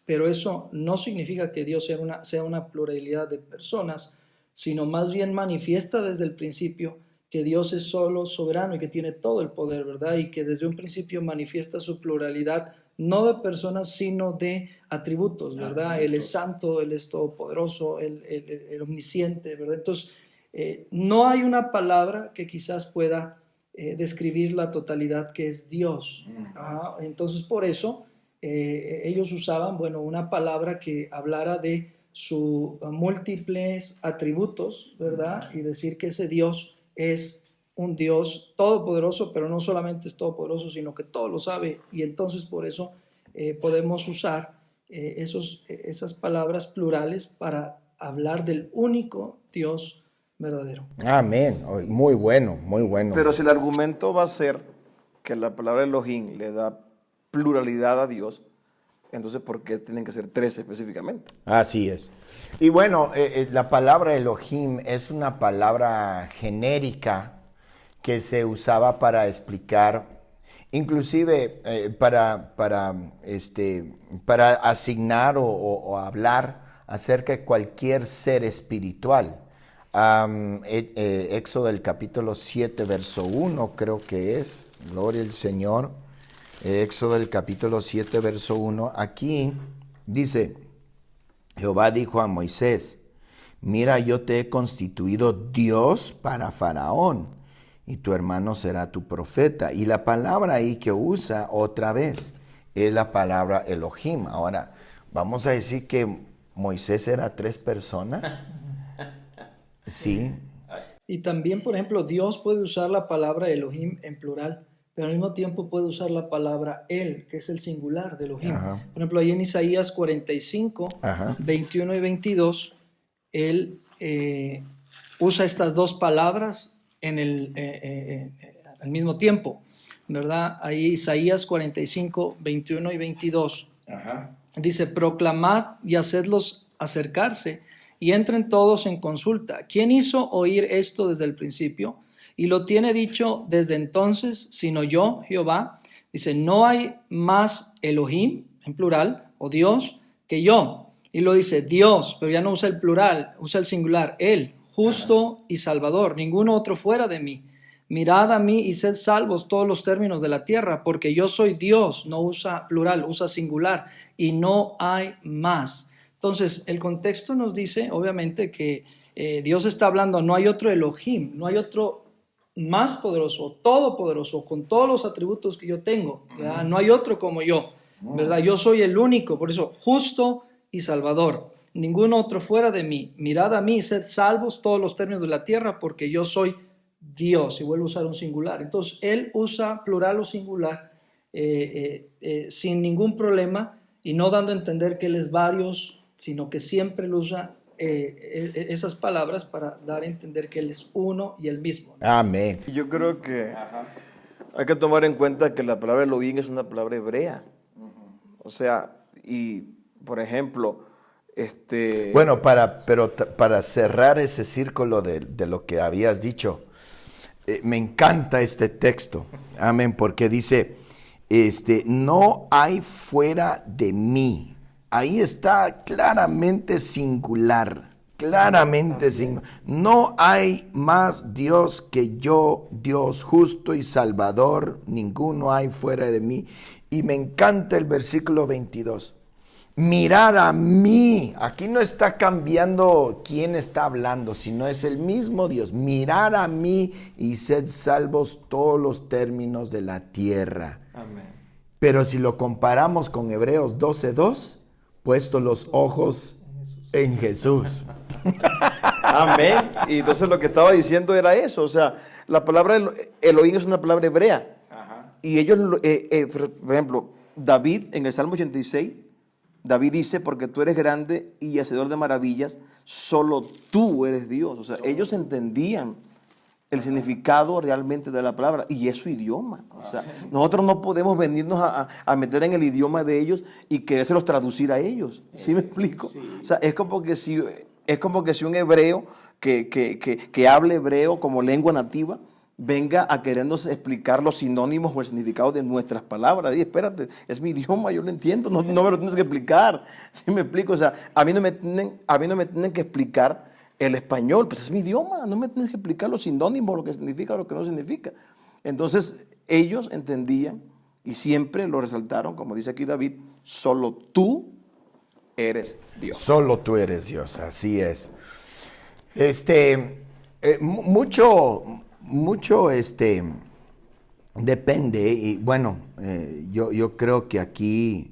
pero eso no significa que Dios sea una pluralidad de personas, sino más bien manifiesta desde el principio que Dios es solo soberano y que tiene todo el poder, ¿verdad? Y que desde un principio manifiesta su pluralidad, no de personas, sino de atributos, ¿verdad? Él es santo, Él es todopoderoso, el omnisciente, ¿verdad? Entonces, no hay una palabra que quizás pueda describir la totalidad que es Dios. Entonces, por eso, ellos usaban, bueno, una palabra que hablara de sus múltiples atributos, ¿verdad? Y decir que ese Dios es un Dios todopoderoso, pero no solamente es todopoderoso, sino que todo lo sabe. Y entonces por eso podemos usar esas palabras plurales para hablar del único Dios verdadero. Amén. Muy bueno, muy bueno. Pero si el argumento va a ser que la palabra Elohim le da pluralidad a Dios, entonces ¿por qué tienen que ser 13 específicamente? Así es. Y bueno, la palabra Elohim es una palabra genérica que se usaba para explicar, inclusive para asignar o hablar acerca de cualquier ser espiritual. Éxodo del capítulo 7, verso 1, creo que es, gloria al Señor. Éxodo del capítulo 7, verso 1, aquí dice, Jehová dijo a Moisés, mira, yo te he constituido Dios para Faraón, y tu hermano será tu profeta. Y la palabra ahí que usa otra vez es la palabra Elohim. Ahora, vamos a decir que Moisés era 3 personas. Sí. Y también, por ejemplo, Dios puede usar la palabra Elohim en plural, pero al mismo tiempo puede usar la palabra Él, que es el singular de Elohim. Ajá. Por ejemplo, ahí en Isaías 45, Ajá. 21 y 22, Él usa estas dos palabras al mismo tiempo, ¿verdad? Ahí Isaías 45, 21 y 22. Ajá. Dice, proclamad y hacedlos acercarse y entren todos en consulta. ¿Quién hizo oír esto desde el principio? Y lo tiene dicho desde entonces, sino yo, Jehová. Dice, no hay más Elohim, en plural, o Dios, que yo. Y lo dice Dios, pero ya no usa el plural, usa el singular, Él, justo y salvador, ninguno otro fuera de mí. Mirad a mí y sed salvos todos los términos de la tierra, porque yo soy Dios, no usa plural, usa singular, y no hay más. Entonces, el contexto nos dice, obviamente, que Dios está hablando, no hay otro Elohim, no hay otro más poderoso, todopoderoso, con todos los atributos que yo tengo, ¿verdad? No hay otro como yo, ¿verdad? Yo soy el único, por eso, justo y salvador, ningún otro fuera de mí. Mirad a mí y sed salvos todos los términos de la tierra, porque yo soy Dios, y vuelve a usar un singular. Entonces, él usa plural o singular sin ningún problema y no dando a entender que él es varios, sino que siempre él usa esas palabras para dar a entender que él es uno y el mismo, ¿no? Amén. Yo creo que hay que tomar en cuenta que la palabra Elohim es una palabra hebrea. O sea, y por ejemplo, Bueno, para cerrar ese círculo de lo que habías dicho, me encanta este texto, amén, porque dice, no hay fuera de mí. Ahí está claramente singular, claramente singular. No hay más Dios que yo, Dios justo y salvador, ninguno hay fuera de mí. Y me encanta el versículo 22. Mirar a mí, aquí no está cambiando quién está hablando, sino es el mismo Dios. Mirar a mí y sed salvos todos los términos de la tierra. amén. Pero si lo comparamos con Hebreos 12:2, puesto los ojos en Jesús. Amén. Y entonces lo que estaba diciendo era eso. O sea, la palabra Elohim es una palabra hebrea. Y ellos, por ejemplo, David en el Salmo 86, David dice, porque tú eres grande y hacedor de maravillas, solo tú eres Dios. O sea, ellos entendían el significado realmente de la palabra y es su idioma. O sea, nosotros no podemos venirnos a meter en el idioma de ellos y querérselos traducir a ellos. ¿Sí me explico? O sea, es como que si un hebreo que hable hebreo como lengua nativa venga a querernos explicar los sinónimos o el significado de nuestras palabras. Y espérate, es mi idioma, yo lo entiendo, no me lo tienes que explicar. ¿Sí me explico? O sea, a mí no me tienen que explicar el español, pues es mi idioma, no me tienes que explicar los sinónimos, lo que significa o lo que no significa. Entonces, ellos entendían y siempre lo resaltaron, como dice aquí David, solo tú eres Dios. Solo tú eres Dios, así es. Mucho depende, y bueno, yo creo que aquí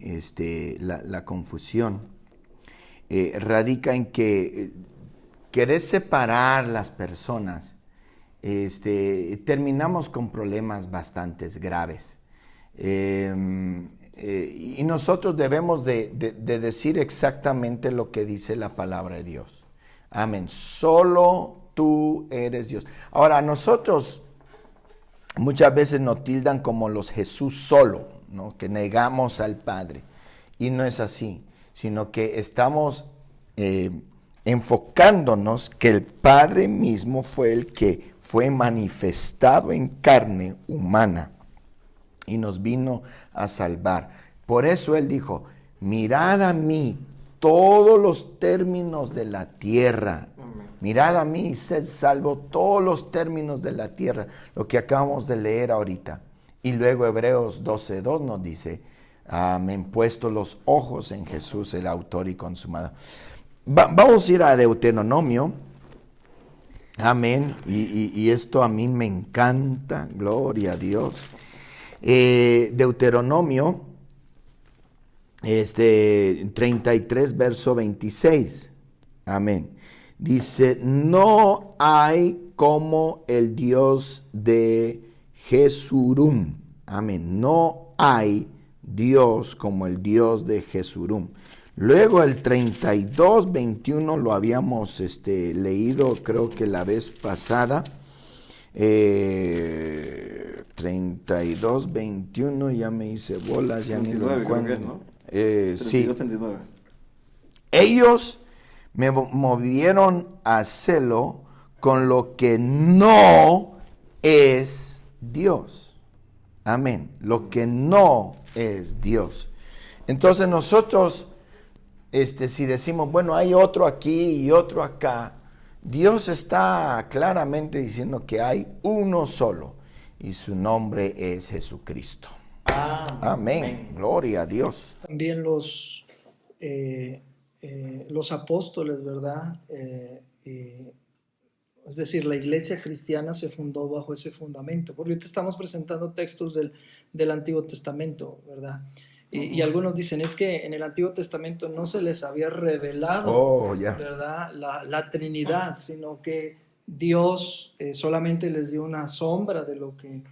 la confusión radica en que querer separar las personas, terminamos con problemas bastante graves. Y nosotros debemos de decir exactamente lo que dice la palabra de Dios. Amén. Solo tú eres Dios. Ahora, nosotros muchas veces nos tildan como los Jesús solo, ¿no? Que negamos al Padre. Y no es así, sino que estamos enfocándonos que el Padre mismo fue el que fue manifestado en carne humana y nos vino a salvar. Por eso Él dijo, mirad a mí todos los términos de la tierra. Mirad a mí y sed salvo todos los términos de la tierra, lo que acabamos de leer ahorita. Y luego Hebreos 12:2 nos dice, amén, puesto los ojos en Jesús, el autor y consumador. Vamos a ir a Deuteronomio, amén, y esto a mí me encanta, gloria a Dios. Deuteronomio 33, verso 26, amén. Dice, no hay como el Dios de Jesurum. Amén. No hay Dios como el Dios de Jesurum. Luego el 32, 21 lo habíamos leído, creo que la vez pasada. 32, 21, ya me hice bolas, ya 39, ni lo encuentro. ¿No? 32, sí. 39. Ellos me movieron a celo con lo que no es Dios. Amén. Lo que no es Dios. Entonces nosotros, si decimos, bueno, hay otro aquí y otro acá, Dios está claramente diciendo que hay uno solo y su nombre es Jesucristo. Amén. Gloria a Dios. También los apóstoles, ¿verdad? Es decir, la iglesia cristiana se fundó bajo ese fundamento. Porque ahorita estamos presentando textos del Antiguo Testamento, ¿verdad? Y algunos dicen, es que en el Antiguo Testamento no se les había revelado, ¿verdad? La Trinidad, sino que Dios solamente les dio una sombra de lo que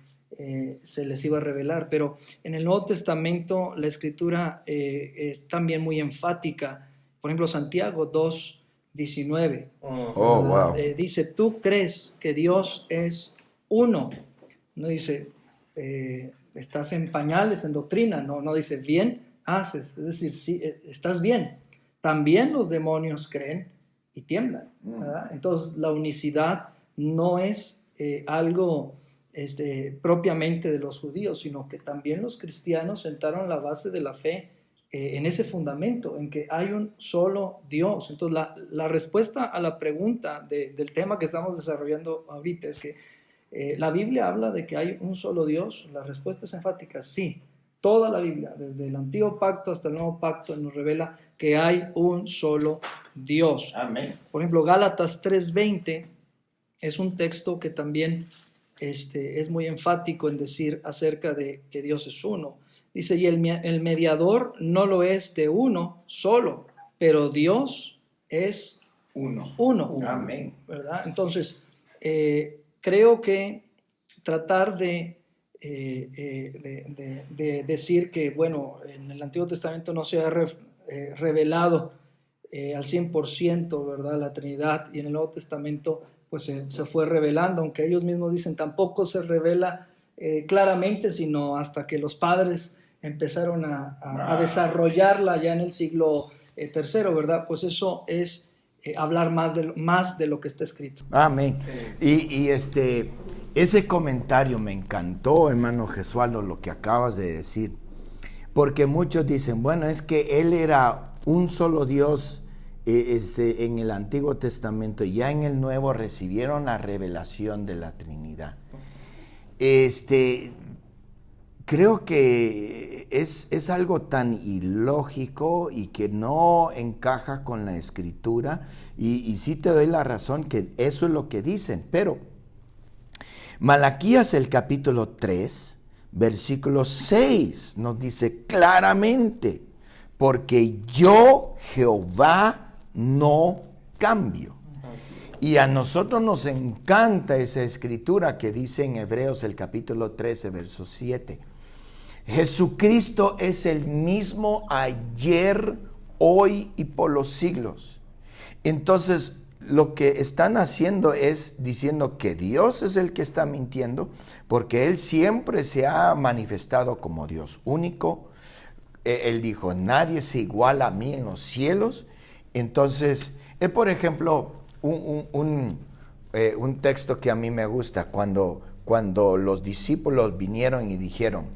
se les iba a revelar, pero en el Nuevo Testamento la Escritura es también muy enfática. Por ejemplo, Santiago 2:19 Oh, wow. dice, tú crees que Dios es uno. No dice, estás en pañales, en doctrina. No dice, bien haces. Es decir, sí, estás bien. También los demonios creen y tiemblan, ¿verdad? Entonces, la unicidad no es algo propiamente de los judíos, sino que también los cristianos sentaron la base de la fe en ese fundamento, en que hay un solo Dios. Entonces, la respuesta a la pregunta del tema que estamos desarrollando ahorita es que la Biblia habla de que hay un solo Dios. La respuesta es enfática, sí. Toda la Biblia, desde el Antiguo Pacto hasta el Nuevo Pacto, nos revela que hay un solo Dios. Amén. Por ejemplo, Gálatas 3:20 es un texto que también es muy enfático en decir acerca de que Dios es uno. Dice, y el mediador no lo es de uno solo, pero Dios es uno. Amén. ¿Verdad? Entonces, creo que tratar de decir que, bueno, en el Antiguo Testamento no se ha revelado al 100%, ¿verdad?, la Trinidad, y en el Nuevo Testamento pues se fue revelando, aunque ellos mismos dicen tampoco se revela claramente, sino hasta que los padres empezaron a desarrollarla ya en el siglo III, ¿verdad? Pues eso es hablar más de lo que está escrito. Amén. Y ese comentario me encantó, hermano Gesualdo, lo que acabas de decir, porque muchos dicen, bueno, es que él era un solo Dios en el Antiguo Testamento, y ya en el Nuevo recibieron la revelación de la Trinidad. Creo que es algo tan ilógico y que no encaja con la Escritura, y sí te doy la razón que eso es lo que dicen, pero Malaquías el capítulo 3, versículo 6 nos dice claramente, porque yo, Jehová, no cambio. Y a nosotros nos encanta esa escritura que dice en Hebreos el capítulo 13, verso 7. Jesucristo es el mismo ayer, hoy y por los siglos. Entonces, lo que están haciendo es diciendo que Dios es el que está mintiendo, porque Él siempre se ha manifestado como Dios único. Él dijo, nadie se iguala a mí en los cielos. Entonces, por ejemplo, un texto que a mí me gusta, cuando los discípulos vinieron y dijeron,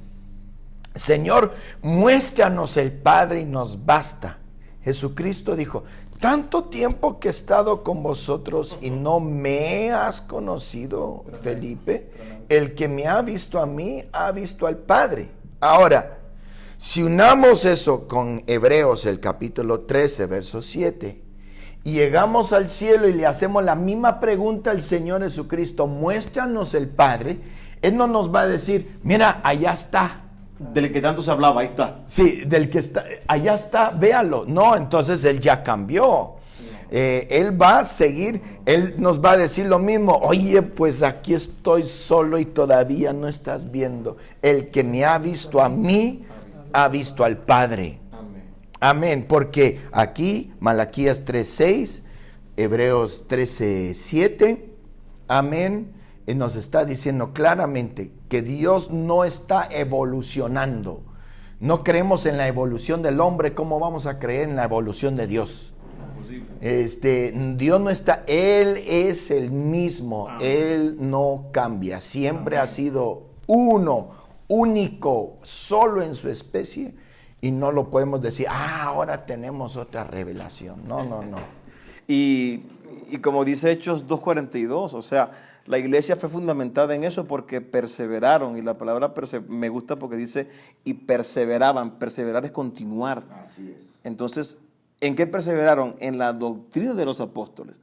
Señor, muéstranos el Padre y nos basta. Jesucristo dijo, tanto tiempo que he estado con vosotros y no me has conocido, Felipe. El que me ha visto a mí, ha visto al Padre. Ahora, si unamos eso con Hebreos el capítulo 13, verso 7, y llegamos al cielo y le hacemos la misma pregunta al Señor Jesucristo, muéstranos el Padre, Él no nos va a decir, mira, allá está. Del que tanto se hablaba, ahí está. Sí, del que está, allá está, véalo. No, entonces Él ya cambió. Él va a seguir, Él nos va a decir lo mismo. Oye, pues aquí estoy solo y todavía no estás viendo. El que me ha visto a mí, ha visto al Padre. Amén, porque aquí Malaquías 3:6, Hebreos 13:7, amén, nos está diciendo claramente que Dios no está evolucionando. No creemos en la evolución del hombre, ¿cómo vamos a creer en la evolución de Dios? Dios no está, Él es el mismo, Él no cambia, siempre ha sido uno, único, solo en su especie. Y no lo podemos decir, ahora tenemos otra revelación. No. Y como dice Hechos 2:42, o sea, la iglesia fue fundamentada en eso porque perseveraron. Y la palabra me gusta porque dice, y perseveraban. Perseverar es continuar. Así es. Entonces, ¿en qué perseveraron? En la doctrina de los apóstoles.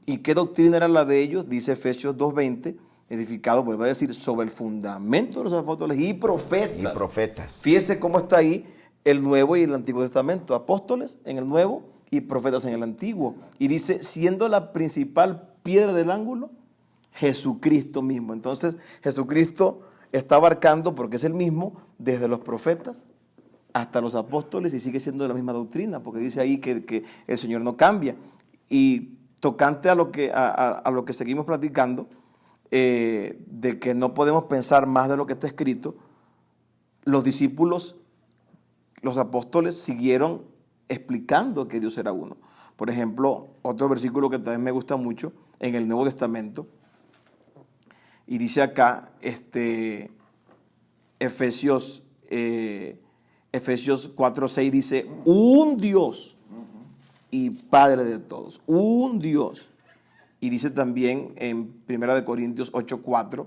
¿Y qué doctrina era la de ellos? Dice Efesios 2:20, edificado, vuelvo a decir, sobre el fundamento de los apóstoles y profetas. Fíjese cómo está ahí el Nuevo y el Antiguo Testamento, apóstoles en el Nuevo y profetas en el Antiguo. Y dice, siendo la principal piedra del ángulo, Jesucristo mismo. Entonces, Jesucristo está abarcando, porque es el mismo, desde los profetas hasta los apóstoles, y sigue siendo de la misma doctrina, porque dice ahí que el Señor no cambia. Y tocante a lo que seguimos platicando, de que no podemos pensar más de lo que está escrito, los discípulos, los apóstoles siguieron explicando que Dios era uno. Por ejemplo, otro versículo que también me gusta mucho en el Nuevo Testamento, y dice acá, Efesios 4:6 dice, un Dios y Padre de todos, un Dios. Y dice también en 1 Corintios 8:4,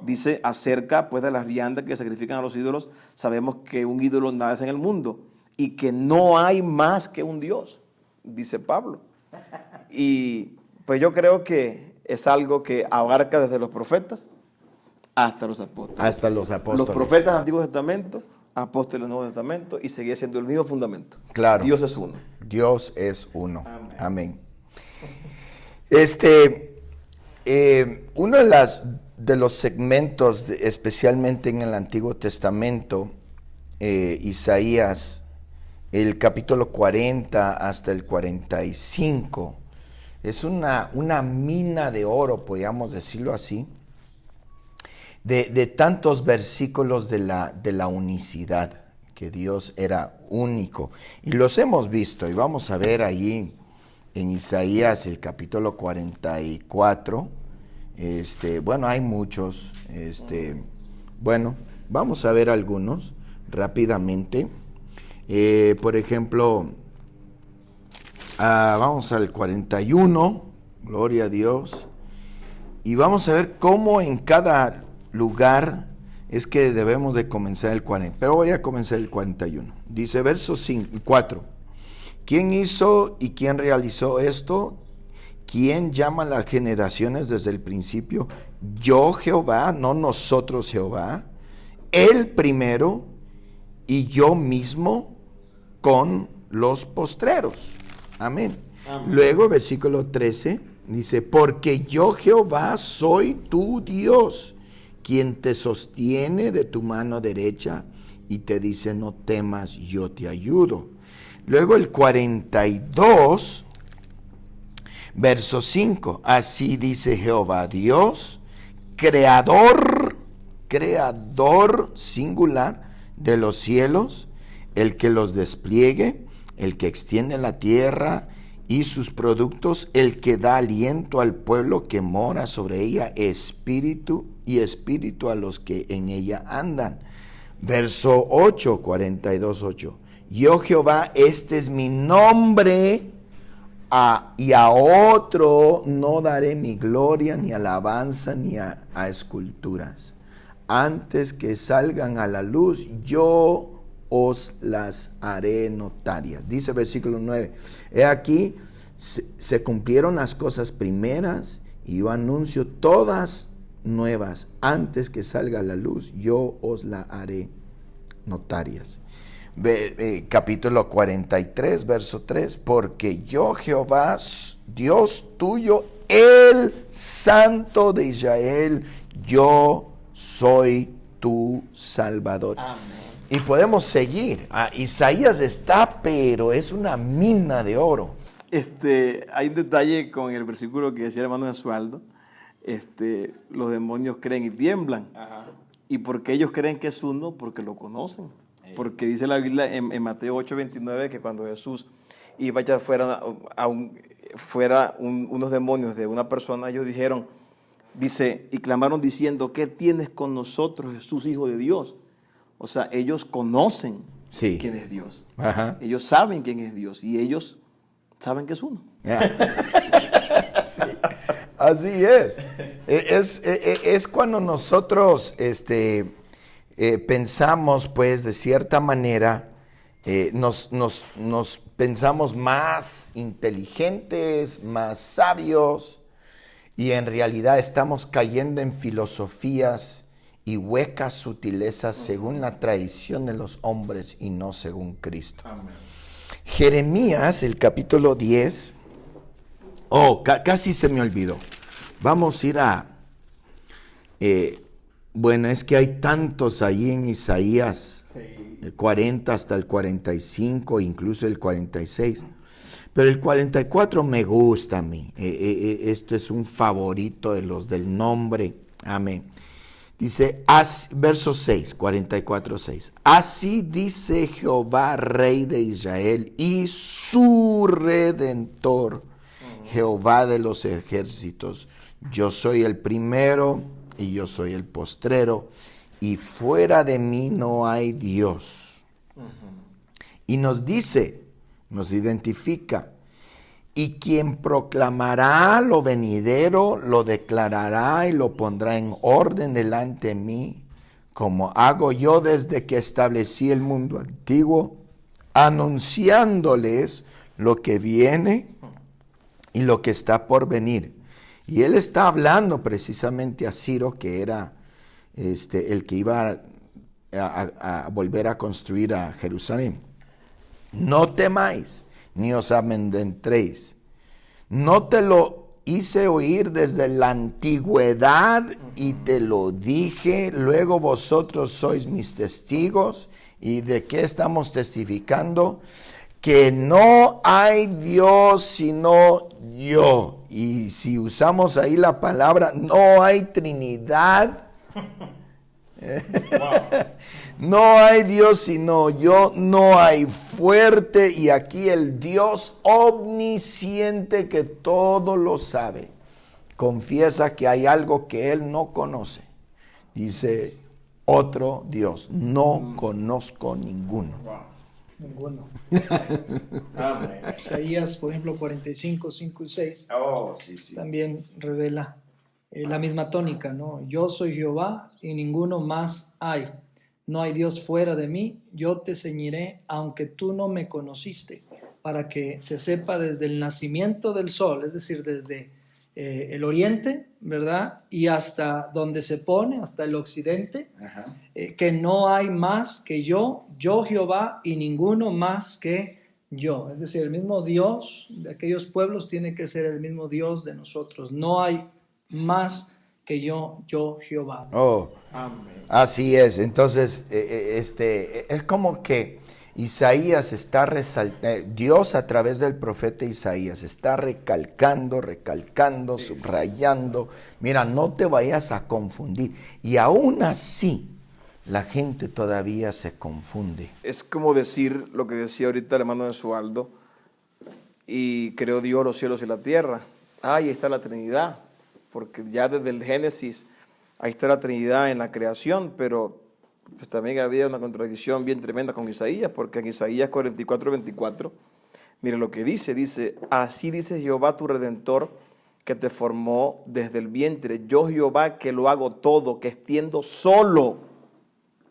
dice, acerca pues de las viandas que sacrifican a los ídolos, sabemos que un ídolo nada es en el mundo y que no hay más que un Dios, dice Pablo. Y pues yo creo que es algo que abarca desde los profetas hasta los apóstoles. Hasta los apóstoles. Los profetas del Antiguo Testamento, apóstoles del Nuevo Testamento, y seguía siendo el mismo fundamento. Claro. Dios es uno. Dios es uno. Amén. Uno de los segmentos, especialmente en el Antiguo Testamento, Isaías, el capítulo 40 hasta el 45, es una mina de oro, podríamos decirlo así, de tantos versículos de la unicidad, que Dios era único. Y los hemos visto, y vamos a ver ahí en Isaías el capítulo 44, bueno, hay muchos, bueno, vamos a ver algunos rápidamente. Por ejemplo, vamos al 41, gloria a Dios, y vamos a ver cómo en cada lugar es que debemos de comenzar el 40, pero voy a comenzar el 41. Dice verso 4, ¿quién hizo y quién realizó esto? ¿Quién llama las generaciones desde el principio? Yo Jehová, no nosotros Jehová, el primero y yo mismo con los postreros. Amén. Amén. Luego, versículo 13, dice, porque yo Jehová soy tu Dios, quien te sostiene de tu mano derecha y te dice, no temas, yo te ayudo. Luego el 42, verso 5, así dice Jehová Dios, creador singular de los cielos, el que los despliegue, el que extiende la tierra y sus productos, el que da aliento al pueblo que mora sobre ella, espíritu a los que en ella andan. Verso 8, 42:8. Yo Jehová, este es mi nombre, y a otro no daré mi gloria, ni alabanza, ni a esculturas. Antes que salgan a la luz, yo os las haré notarias. Dice versículo 9, he aquí, se cumplieron las cosas primeras, y yo anuncio todas nuevas. Antes que salga a la luz, yo os la haré notarias. Capítulo 43, verso 3, porque yo Jehová, Dios tuyo, el Santo de Israel, yo soy tu Salvador. Amén. Y podemos seguir. Isaías está, pero es una mina de oro. Hay un detalle con el versículo que decía el hermano Jesualdo. Los demonios creen y tiemblan. Ajá. ¿Y por qué ellos creen que es uno? Porque lo conocen. Porque dice la Biblia en Mateo 8:29 que cuando Jesús iba a echar fuera unos demonios de una persona, ellos dijeron, dice, y clamaron diciendo, ¿qué tienes con nosotros, Jesús, Hijo de Dios? O sea, ellos conocen quién es Dios. Ajá. Ellos saben quién es Dios y ellos saben que es uno. Sí, así es. Es cuando nosotros pensamos, pues, de cierta manera, nos pensamos más inteligentes, más sabios, y en realidad estamos cayendo en filosofías y huecas sutilezas según la tradición de los hombres y no según Cristo. Amén. Jeremías, el capítulo 10, casi se me olvidó. Vamos a ir a... bueno, es que hay tantos ahí en Isaías, 40 hasta el 45, incluso el 46. Pero el 44 me gusta a mí. Esto es un favorito de los del nombre. Amén. Dice, verso 6, 44, 6. Así dice Jehová, Rey de Israel, y su Redentor, Jehová de los ejércitos. Yo soy el primero y yo soy el postrero, y fuera de mí no hay Dios. Y nos dice, nos identifica, y quien proclamará lo venidero, lo declarará y lo pondrá en orden delante de mí, como hago yo desde que establecí el mundo antiguo, anunciándoles lo que viene y lo que está por venir. Y él está hablando precisamente a Ciro, que era el que iba a volver a construir a Jerusalén. No temáis, ni os amedrentéis. No te lo hice oír desde la antigüedad y te lo dije, luego vosotros sois mis testigos. ¿Y de qué estamos testificando? Que no hay Dios sino yo. Y si usamos ahí la palabra, no hay Trinidad. No hay Dios sino yo, no hay fuerte, y aquí el Dios omnisciente que todo lo sabe, confiesa que hay algo que él no conoce. Dice otro Dios, no conozco ninguno. Ninguno. Isaías, por ejemplo, 45, 5 y 6, también revela la misma tónica, ¿no? Yo soy Jehová y ninguno más hay. No hay Dios fuera de mí, yo te ceñiré, aunque tú no me conociste, para que se sepa desde el nacimiento del sol, es decir, desde el oriente, ¿verdad? Y hasta donde se pone, hasta el occidente, que no hay más que yo Jehová, y ninguno más que yo. Es decir, el mismo Dios de aquellos pueblos tiene que ser el mismo Dios de nosotros. No hay más que yo Jehová. Amén. Así es. Entonces, es como que Isaías está resaltando, Dios a través del profeta Isaías está recalcando, subrayando. Mira, no te vayas a confundir. Y aún así, la gente todavía se confunde. Es como decir lo que decía ahorita el hermano de Sualdo, y creó Dios los cielos y la tierra. Ahí está la Trinidad, porque ya desde el Génesis, ahí está la Trinidad en la creación, pero pues también había una contradicción bien tremenda con Isaías, porque en Isaías 44, 24, mire lo que dice, así dice Jehová tu Redentor, que te formó desde el vientre, yo Jehová que lo hago todo, que extiendo solo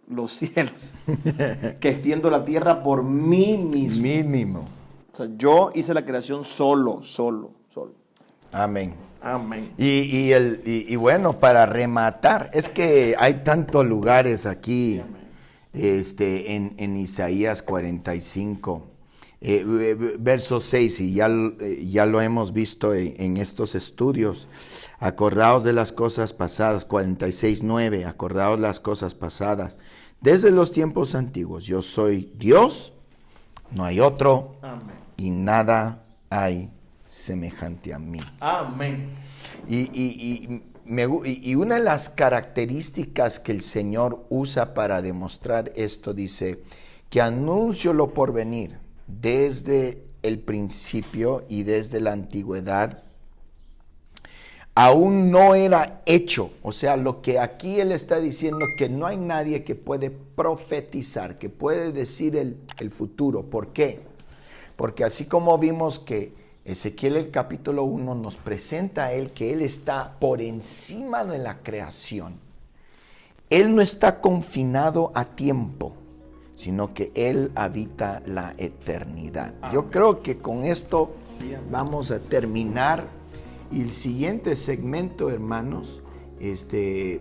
los cielos, que extiendo la tierra por mí mismo. O sea, yo hice la creación solo. Amén. Amén. Y bueno, para rematar, es que hay tantos lugares aquí en Isaías 45, verso 6, y ya lo hemos visto en estos estudios. Acordaos de las cosas pasadas, 46, 9, acordaos las cosas pasadas. Desde los tiempos antiguos, yo soy Dios, no hay otro. Amén. Y nada hay semejante a mí. Amén. Y una de las características que el Señor usa para demostrar esto, dice, que anuncio lo por venir desde el principio y desde la antigüedad, aún no era hecho. O sea, lo que aquí él está diciendo, que no hay nadie que puede profetizar, que puede decir el futuro. ¿Por qué? Porque así como vimos que Ezequiel el capítulo 1 nos presenta a él que él está por encima de la creación. Él no está confinado a tiempo, sino que él habita la eternidad. Amén. Yo creo que con esto vamos a terminar. Y el siguiente segmento, hermanos,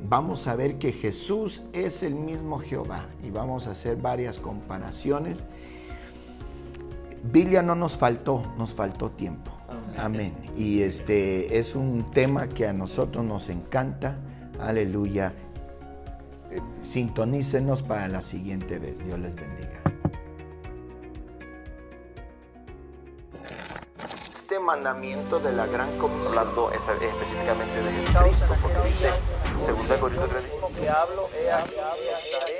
vamos a ver que Jesús es el mismo Jehová. Y vamos a hacer varias comparaciones. Biblia no nos faltó tiempo. Amén. Y es un tema que a nosotros nos encanta. Aleluya. Sintonícenos para la siguiente vez. Dios les bendiga. Este mandamiento de la gran comisión. Hablando específicamente de Jesucristo, porque dice, 2 Corintios 3:5, que hablo, he aquí, estaré